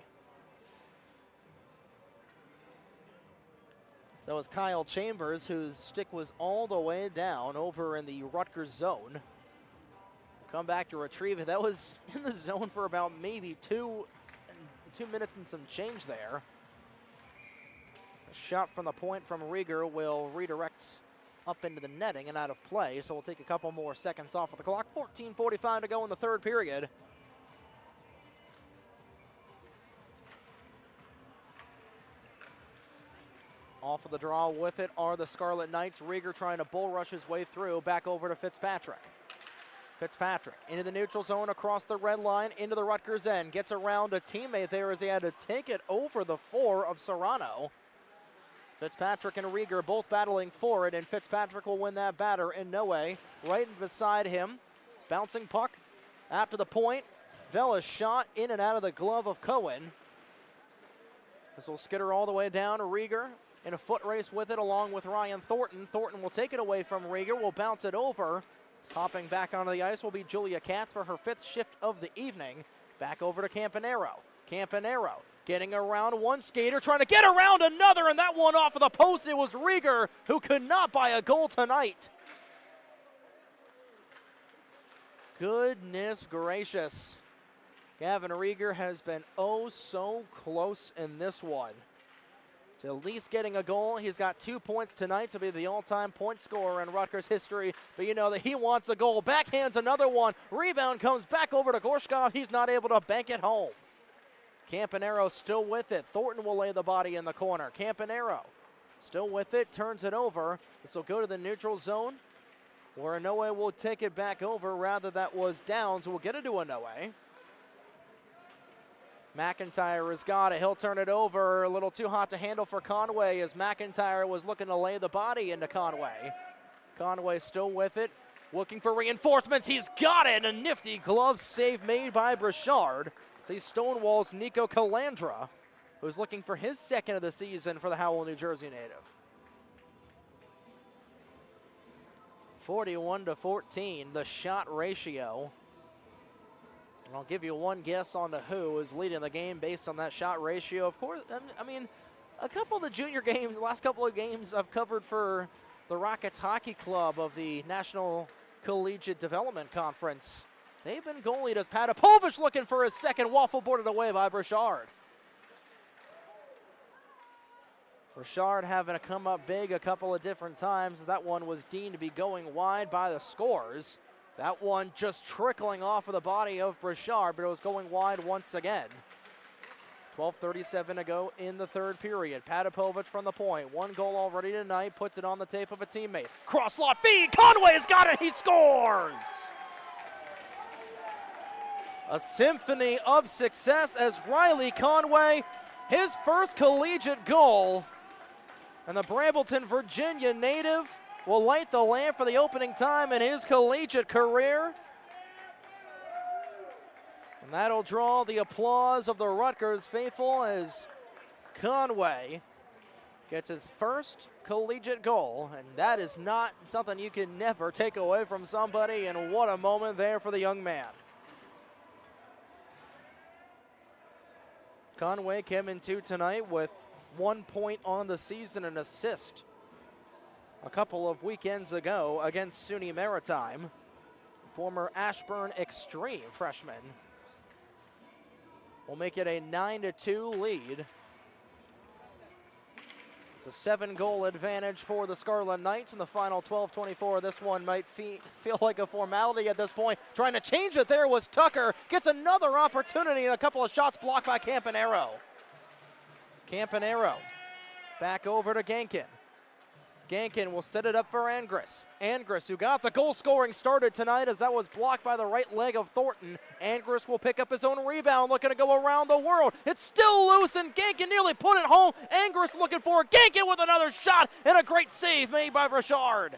That was Kyle Chambers, whose stick was all the way down over in the Rutgers zone. Come back to retrieve it. That was in the zone for about maybe 2 minutes and some change there. A shot from the point from Rieger will redirect up into the netting and out of play, so we'll take a couple more seconds off of the clock. 14:45 to go in the 3rd period. Off of the draw with it are the Scarlet Knights. Rieger trying to bull rush his way through. Back over to Fitzpatrick. Fitzpatrick into the neutral zone, across the red line, into the Rutgers end. Gets around a teammate there as he had to take it over the 4 of Serrano. Fitzpatrick and Rieger both battling for it, and Fitzpatrick will win that batter in no way. Right beside him, bouncing puck after the point. Vela's shot in and out of the glove of Cohen. This will skitter all the way down to Rieger in a foot race with it along with Ryan Thornton. Thornton will take it away from Rieger, will bounce it over. Hopping back onto the ice will be Julia Katz for her 5th shift of the evening. Back over to Campanero. Campanero getting around one skater, trying to get around another, and that one off of the post. It was Rieger who could not buy a goal tonight. Goodness gracious. Gavin Rieger has been oh so close in this one to at least getting a goal. He's got 2 points tonight to be the all-time point scorer in Rutgers history, but you know that he wants a goal. Backhands another one. Rebound comes back over to Gorshkov. He's not able to bank it home. Campanero still with it. Thornton will lay the body in the corner. Campanero still with it, turns it over. This will go to the neutral zone, where Inoue will take it back over. Rather, that was down, so we'll get it to Inoue. McIntyre has got it. He'll turn it over. A little too hot to handle for Conway as McIntyre was looking to lay the body into Conway. Conway still with it, looking for reinforcements. He's got it. A nifty glove save made by Brashard. So he stonewalls Nico Calandra, who's looking for his second of the season for the Howell, New Jersey native. 41-14, the shot ratio. And I'll give you one guess on who is leading the game based on that shot ratio. Of course, I mean, a couple of the junior games, the last couple of games I've covered for the Rockets Hockey Club of the National Collegiate Development Conference. They've been goalied as Patapovich looking for his second, waffle boarded away by Brashard. Brashard having to come up big a couple of different times. That one was deemed to be going wide by the scores. That one just trickling off of the body of Brashard, but it was going wide once again. 12:37 to go in the third period. Patapovich from the point. One goal already tonight, puts it on the tape of a teammate. Cross slot feed, Conway's got it, he scores! A symphony of success as Riley Conway, his first collegiate goal. And the Brambleton, Virginia native will light the lamp for the opening time in his collegiate career. And that'll draw the applause of the Rutgers faithful as Conway gets his first collegiate goal. And that is not something you can never take away from somebody. And what a moment there for the young man. Conway came into tonight with 1 point on the season, an assist a couple of weekends ago against SUNY Maritime. Former Ashburn Extreme freshman will make it a 9-2 lead. It's a 7-goal advantage for the Scarlet Knights in the final 12-24. This one might feel like a formality at this point. Trying to change it there was Tucker. Gets another opportunity and a couple of shots blocked by Campanaro. Campanaro back over to Gankin. Gankin will set it up for Angris. Angris, who got the goal scoring started tonight as that was blocked by the right leg of Thornton. Angris will pick up his own rebound, looking to go around the world. It's still loose, and Gankin nearly put it home. Angris looking for it. Gankin with another shot, and a great save made by Brashard.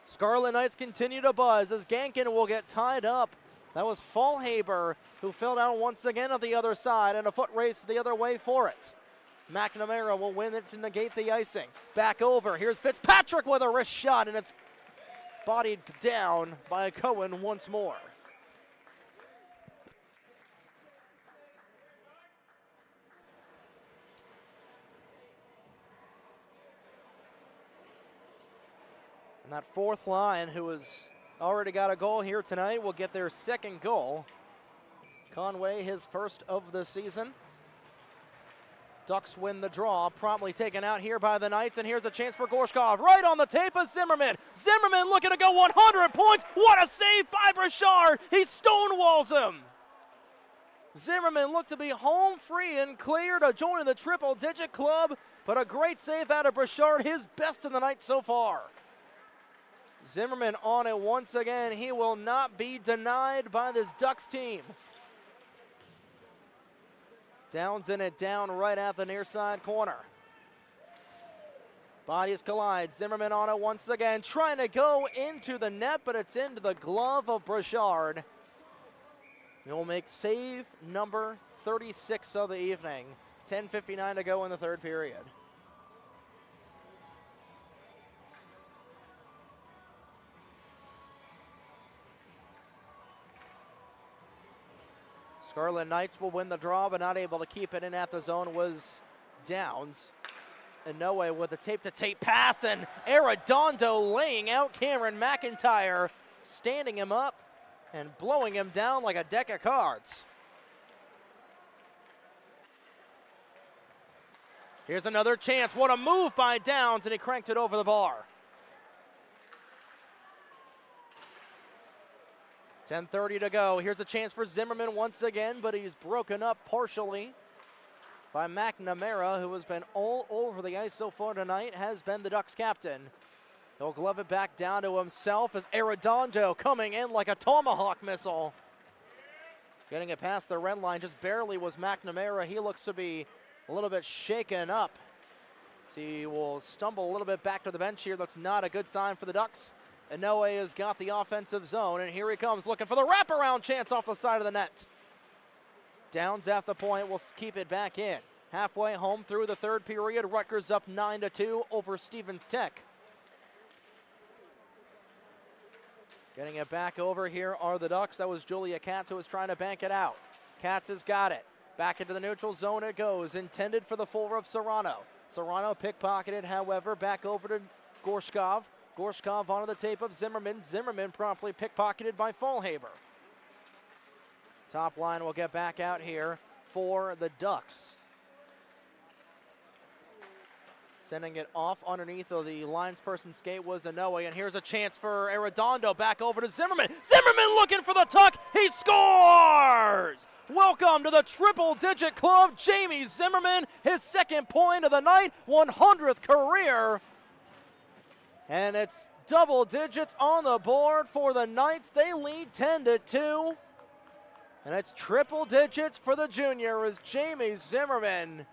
Scarlet Knights continue to buzz as Gankin will get tied up. That was Fallhaber who fell down once again on the other side, and a foot race the other way for it. McNamara will win it to negate the icing. Back over, here's Fitzpatrick with a wrist shot, and it's bodied down by Cohen once more. And that fourth line, who has already got a goal here tonight, will get their second goal. Conway, his first of the season. Ducks win the draw, promptly taken out here by the Knights, and here's a chance for Gorshkov. Right on the tape of Zimmerman. Zimmerman looking to go 100 points. What a save by Brashard. He stonewalls him. Zimmerman looked to be home free and clear to join the triple-digit club, but a great save out of Brashard, his best of the night so far. Zimmerman on it once again. He will not be denied by this Ducks team. Downs in it, down right at the near side corner. Bodies collide. Zimmerman on it once again, trying to go into the net, but it's into the glove of Brashard. He'll make save number 36 of the evening. 10:59 to go in the third period. Scarlet Knights will win the draw, but not able to keep it in at the zone was Downs. Inoue with a tape-to-tape pass, and Arredondo laying out Cameron McIntyre, standing him up and blowing him down like a deck of cards. Here's another chance. What a move by Downs, and he cranked it over the bar. 10:30 to go. Here's a chance for Zimmerman once again, but he's broken up partially by McNamara, who has been all over the ice so far tonight, has been the Ducks captain. He'll glove it back down to himself as Arredondo coming in like a tomahawk missile. Getting it past the red line just barely was McNamara. He looks to be a little bit shaken up. So he will stumble a little bit back to the bench here. That's not a good sign for the Ducks. Inoue has got the offensive zone, and here he comes looking for the wraparound chance off the side of the net. Downs at the point will keep it back in. Halfway home through the third period, Rutgers up 9-2 over Stevens Tech. Getting it back over here are the Ducks. That was Julia Katz who was trying to bank it out. Katz has got it. Back into the neutral zone it goes, intended for the full of Serrano. Serrano pickpocketed, however, back over to Gorshkov. Gorshkov onto the tape of Zimmerman. Zimmerman promptly pickpocketed by Fallhaber. Top line will get back out here for the Ducks. Sending it off underneath of the linesperson skate was Inoue, and here's a chance for Arredondo back over to Zimmerman. Zimmerman looking for the tuck, he scores! Welcome to the triple-digit club, Jamie Zimmerman, his second point of the night, 100th career. And it's double digits on the board for the Knights. They lead 10-2. And it's triple digits for the junior as Jamie Zimmerman,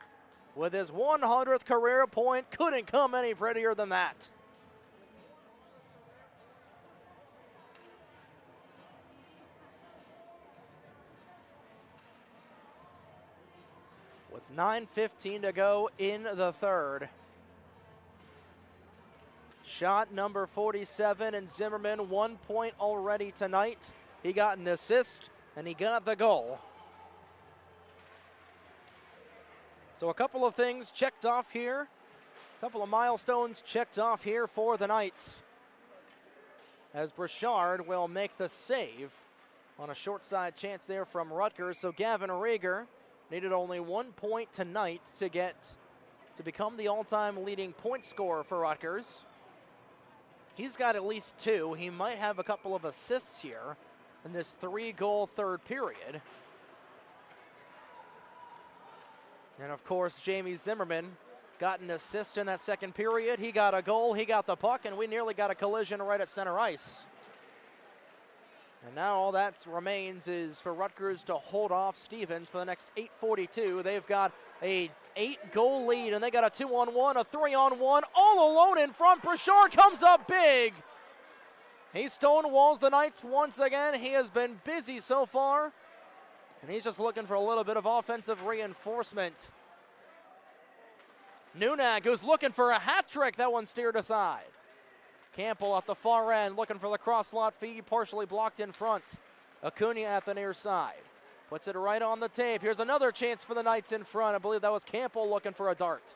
with his 100th career point, couldn't come any prettier than that. With 9:15 to go in the third. Shot number 47, and Zimmerman 1 point already tonight. He got an assist, and he got the goal. So a couple of things checked off here. A couple of milestones checked off here for the Knights. As Brichard will make the save on a short side chance there from Rutgers. So Gavin Rieger needed only 1 point tonight to become the all-time leading point scorer for Rutgers. He's got at least 2. He might have a couple of assists here in this 3-goal third period. And of course, Jamie Zimmerman got an assist in that second period. He got a goal, he got the puck, and we nearly got a collision right at center ice. And now all that remains is for Rutgers to hold off Stevens for the next 8:42. They've got a 8-goal lead, and they got a 2-on-1, a 3-on-1, all alone in front. Brichard comes up big. He stonewalls the Knights once again. He has been busy so far, and he's just looking for a little bit of offensive reinforcement. Nunag, who's looking for a hat trick. That one steered aside. Campbell at the far end looking for the cross slot feed, partially blocked in front. Acuna at the near side. Puts it right on the tape. Here's another chance for the Knights in front. I believe that was Campbell looking for a dart.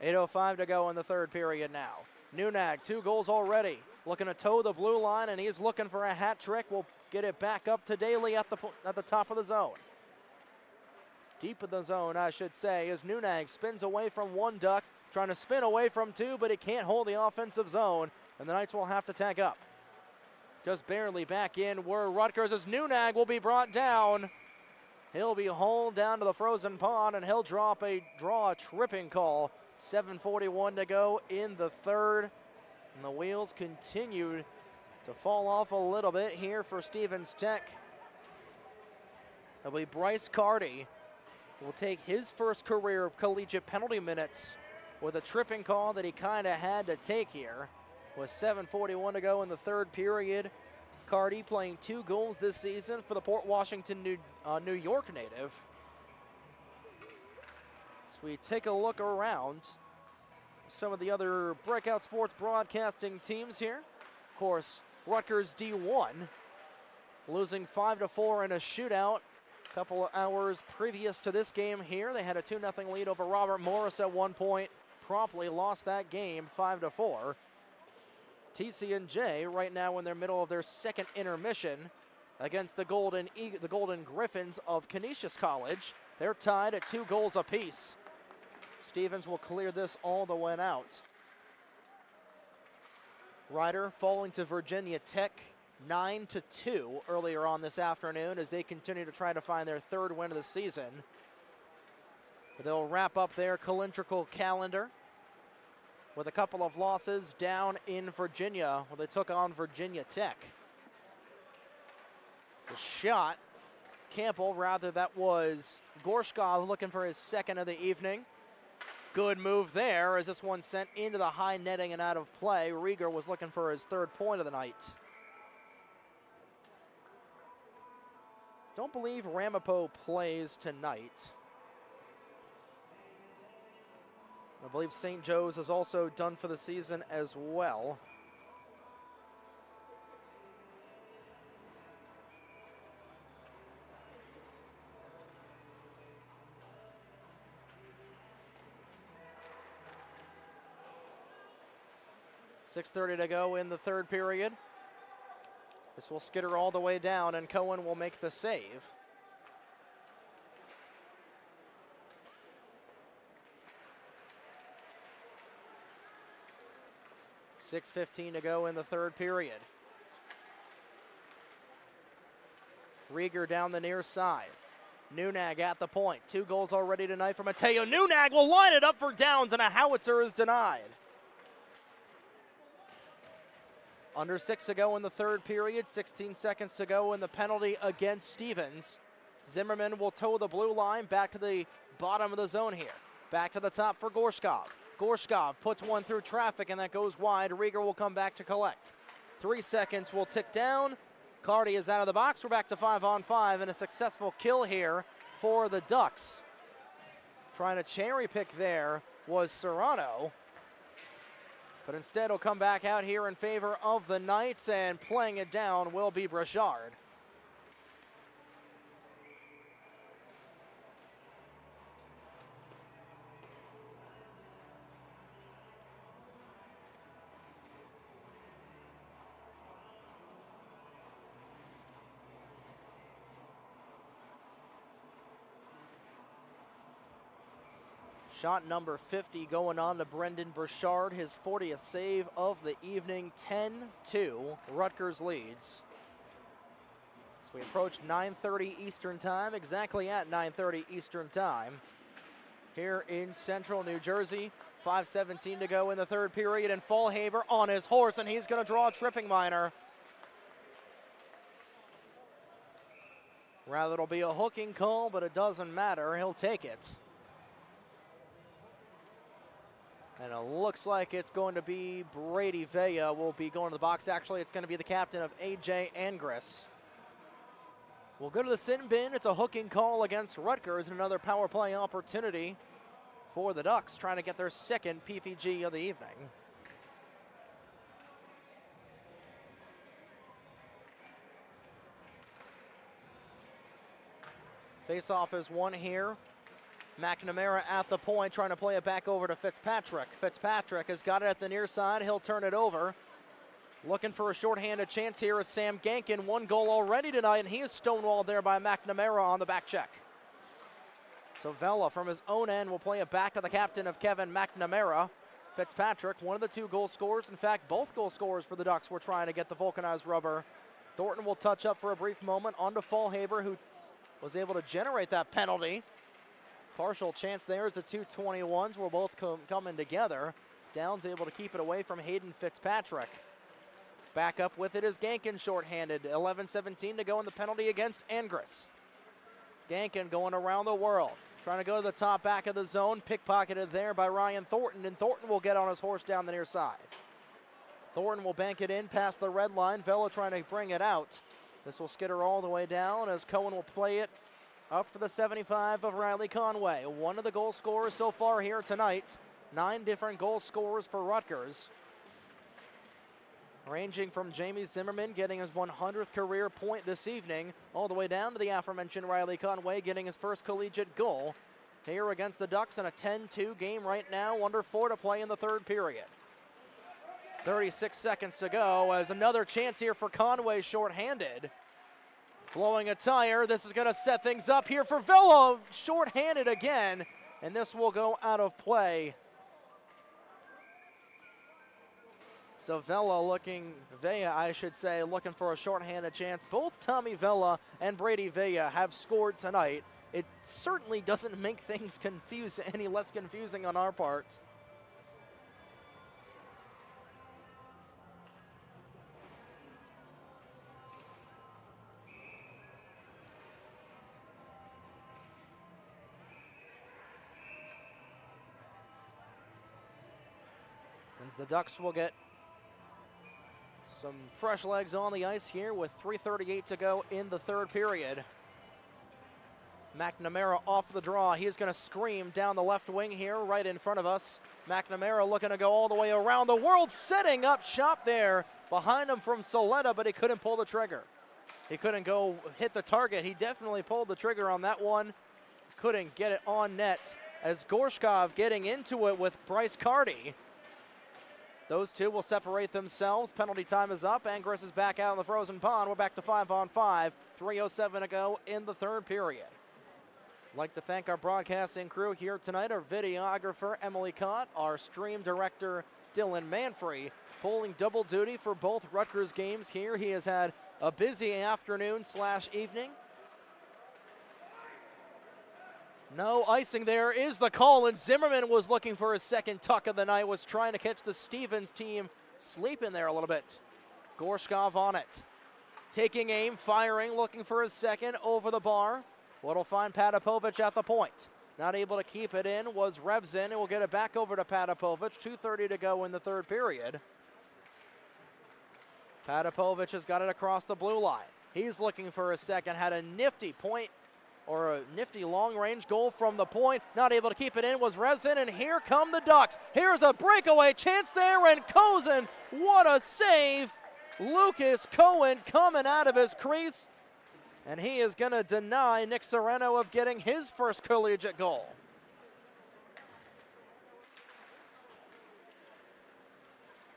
8:05 to go in the third period now. Nunag, 2 goals already. Looking to toe the blue line, and he's looking for a hat trick. We'll get it back up to Daly at the top of the zone. Deep in the zone, I should say, as Nunag spins away from one Duck, trying to spin away from 2, but he can't hold the offensive zone, and the Knights will have to tag up. Just barely back in were Rutgers as Nunag will be brought down. He'll be hauled down to the frozen pond, and he'll draw a tripping call. 7:41 to go in the third, and the wheels continue to fall off a little bit here for Stevens Tech. It'll be Bryce Carty who will take his first career collegiate penalty minutes with a tripping call that he kind of had to take here. With 7:41 to go in the third period. Carty playing 2 goals this season for the Port Washington, New York native. So we take a look around some of the other Breakout Sports broadcasting teams here. Of course, Rutgers D1 losing 5-4 in a shootout a couple of hours previous to this game here. They had a 2-0 lead over Robert Morris at one point. Promptly lost that game 5-4. TC&J right now in the middle of their second intermission against the Golden Griffins of Canisius College. They're tied at 2 goals apiece. Stevens will clear this all the way out. Ryder falling to Virginia Tech 9-2 earlier on this afternoon as they continue to try to find their 3rd win of the season. But they'll wrap up their calendrical calendar with a couple of losses down in Virginia where they took on Virginia Tech. The shot is Campbell. Rather, that was Gorshkov looking for his second of the evening. Good move there as this one sent into the high netting and out of play. Rieger was looking for his third point of the night. Don't believe Ramapo plays tonight. I believe St. Joe's is also done for the season as well. .6:30 to go in the third period. This will skitter all the way down, and Cohen will make the save. .6:15 to go in the third period. Rieger down the near side. Nunag at the point. 2 goals already tonight for Mateo. Nunag will line it up for Downs, and a howitzer is denied. Under 6 to go in the third period, 16 seconds to go in the penalty against Stevens. Zimmerman will toe the blue line back to the bottom of the zone here. Back to the top for Gorshkov. Gorshkov puts one through traffic and that goes wide. Rieger will come back to collect. 3 seconds will tick down. Cardi is out of the box. We're back to 5-on-5 and a successful kill here for the Ducks. Trying to cherry pick there was Serrano. But instead he'll come back out here in favor of the Knights, and playing it down will be Brashard. Shot number 50 going on to Brendan Brashard, his 40th save of the evening. 10-2, Rutgers leads. So we approach 9:30 Eastern time, exactly at 9:30 Eastern time here in central New Jersey. 5:17 to go in the third period, and Fallhaver on his horse, and he's going to draw a tripping minor. Rather, it'll be a hooking call, but it doesn't matter. He'll take it. And it looks like it's going to be Brady Villa will be going to the box. Actually, it's going to be the captain of AJ Angris. We'll go to the sin bin. It's a hooking call against Rutgers, and another power play opportunity for the Ducks, trying to get their second PPG of the evening. Face-off is won here. McNamara at the point, trying to play it back over to Fitzpatrick. Fitzpatrick has got it at the near side. He'll turn it over. Looking for a shorthanded chance here is Sam Gankin. 1 goal already tonight, and he is stonewalled there by McNamara on the back check. So Vela from his own end will play it back to the captain of Kevin McNamara. Fitzpatrick, one of the 2 goal scorers. In fact, both goal scorers for the Ducks were trying to get the vulcanized rubber. Thornton will touch up for a brief moment onto Fallhaver, who was able to generate that penalty. Partial chance there as the 221s were both coming together. Downs able to keep it away from Hayden Fitzpatrick. Back up with it is Gankin, shorthanded. 11:17 to go in the penalty against Angris. Gankin going around the world, trying to go to the top back of the zone. Pickpocketed there by Ryan Thornton, and Thornton will get on his horse down the near side. Thornton will bank it in past the red line. Vela trying to bring it out. This will skitter all the way down as Cohen will play it up for the 75 of Riley Conway. One of the goal scorers so far here tonight. 9 different goal scorers for Rutgers. Ranging from Jamie Zimmerman getting his 100th career point this evening, all the way down to the aforementioned Riley Conway getting his first collegiate goal here against the Ducks in a 10-2 game right now. Under 4 to play in the third period. 36 seconds to go as another chance here for Conway, shorthanded. Blowing a tire. This is going to set things up here for Villa. Short-handed again, and this will go out of play. So Villa looking for a short-handed chance. Both Tommy Villa and Brady Villa have scored tonight. It certainly doesn't make things any less confusing on our part. As the Ducks will get some fresh legs on the ice here with 3:38 to go in the third period. McNamara off the draw. He's going to scream down the left wing here right in front of us. McNamara looking to go all the way around the world, setting up shop there behind him from Soletta, but he couldn't pull the trigger. He couldn't go hit the target. He definitely pulled the trigger on that one. Couldn't get it on net as Gorshkov getting into it with Bryce Carty. Those two will separate themselves. Penalty time is up. Angris is back out in the frozen pond. We're back to 5-on-5. 3:07 to go in the third period. I'd like to thank our broadcasting crew here tonight, our videographer Emily Cott, our stream director Dylan Manfrey, pulling double duty for both Rutgers games here. He has had a busy afternoon/evening. No icing there is the call, and Zimmerman was looking for his second tuck of the night, was trying to catch the Stevens team sleeping there a little bit. Gorshkov on it. Taking aim, firing, looking for his second over the bar. What'll find Patapovic at the point. Not able to keep it in was Revzin, and will get it back over to Patapovic. 2:30 to go in the third period. Patapovic has got it across the blue line. He's looking for a second, had a nifty point or a nifty long-range goal from the point. Not able to keep it in was Revzin, and here come the Ducks. Here's a breakaway chance there, and Kozin, what a save. Lucas Cohen coming out of his crease. And he is going to deny Nick Sereno of getting his first collegiate goal.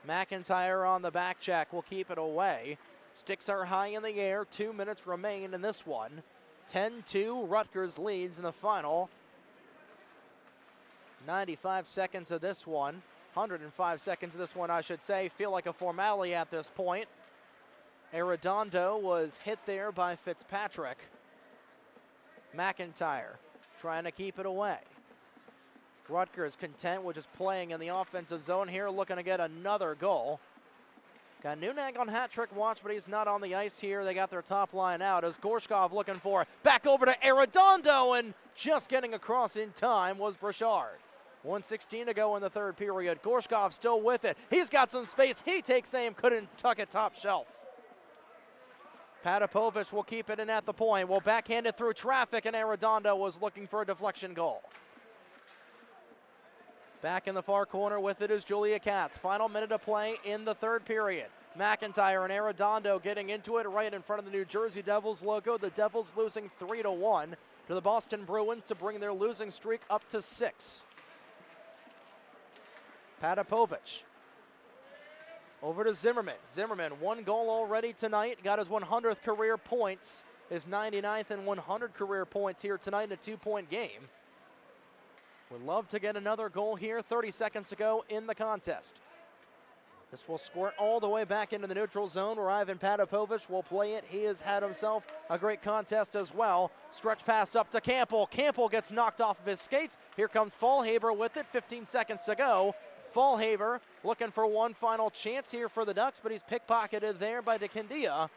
McIntyre on the back check will keep it away. Sticks are high in the air. 2 minutes remain in this one. 10-2, Rutgers leads in the final. 95 seconds of this one. 105 seconds of this one, I should say. Feel like a formality at this point. Arredondo was hit there by Fitzpatrick. McIntyre trying to keep it away. Rutgers content with just playing in the offensive zone here, looking to get another goal. Got Nunag on hat trick watch, but he's not on the ice here. They got their top line out as Gorshkov looking for it. Back over to Arredondo, and just getting across in time was Brashard. 1:16 to go in the third period. Gorshkov still with it. He's got some space. He takes aim, couldn't tuck it top shelf. Patapovic will keep it in at the point. Will backhand it through traffic, and Arredondo was looking for a deflection goal. Back in the far corner with it is Julia Katz. Final minute of play in the third period. McIntyre and Arredondo getting into it right in front of the New Jersey Devils logo. The Devils losing 3-1 to the Boston Bruins to bring their losing streak up to 6. Patapovic. Over to Zimmerman. Zimmerman, 1 goal already tonight. Got his 100th career points. His 99th and 100 career points here tonight in a 2-point game. Would love to get another goal here. 30 seconds to go in the contest. This will squirt all the way back into the neutral zone where Ivan Patapovic will play it. He has had himself a great contest as well. Stretch pass up to Campbell. Campbell gets knocked off of his skates. Here comes Fallhaber with it. 15 seconds to go. Fallhaber looking for one final chance here for the Ducks, but he's pickpocketed there by DeCandia.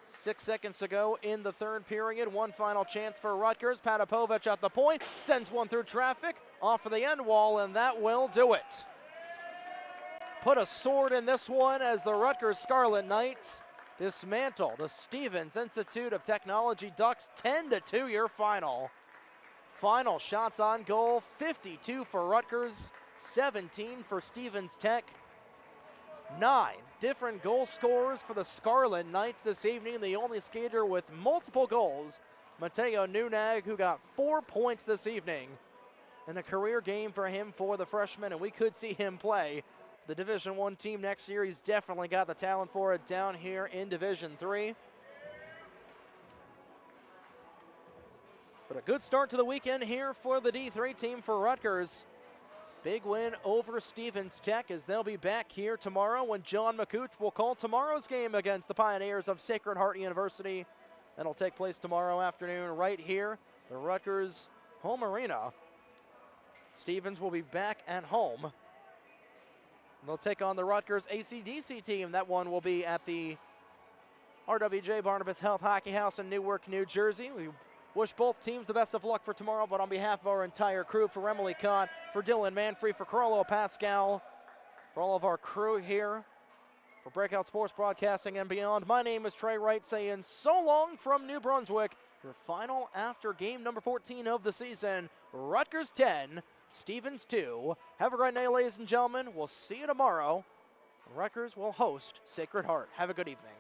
6 seconds to go in the third period. One final chance for Rutgers. Patapovic at the point, sends one through traffic, off of the end wall, and that will do it. Put a sword in this one as the Rutgers Scarlet Knights dismantle the Stevens Institute of Technology Ducks. 10-2 your final. Final shots on goal, 52 for Rutgers, 17 for Stevens Tech. 9 different goal scorers for the Scarlet Knights this evening. The only skater with multiple goals, Mateo Nunag, who got 4 points this evening. And a career game for him for the freshman, and we could see him play the Division I team next year. He's definitely got the talent for it down here in Division III. But a good start to the weekend here for the D3 team for Rutgers. Big win over Stevens Tech as they'll be back here tomorrow when John McCooch will call tomorrow's game against the Pioneers of Sacred Heart University. That'll take place tomorrow afternoon right here, the Rutgers home arena. Stevens will be back at home. They'll take on the Rutgers ACDC team. That one will be at the RWJ Barnabas Health Hockey House in Newark, New Jersey. We Wish both teams the best of luck for tomorrow, but on behalf of our entire crew, for Emily Kahn, for Dylan Manfrey, for Carlo Pascal, for all of our crew here, for Breakout Sports Broadcasting and beyond, my name is Trey Wright saying so long from New Brunswick. Your final after game number 14 of the season, Rutgers 10, Stevens 2. Have a great night, ladies and gentlemen. We'll see you tomorrow. Rutgers will host Sacred Heart. Have a good evening.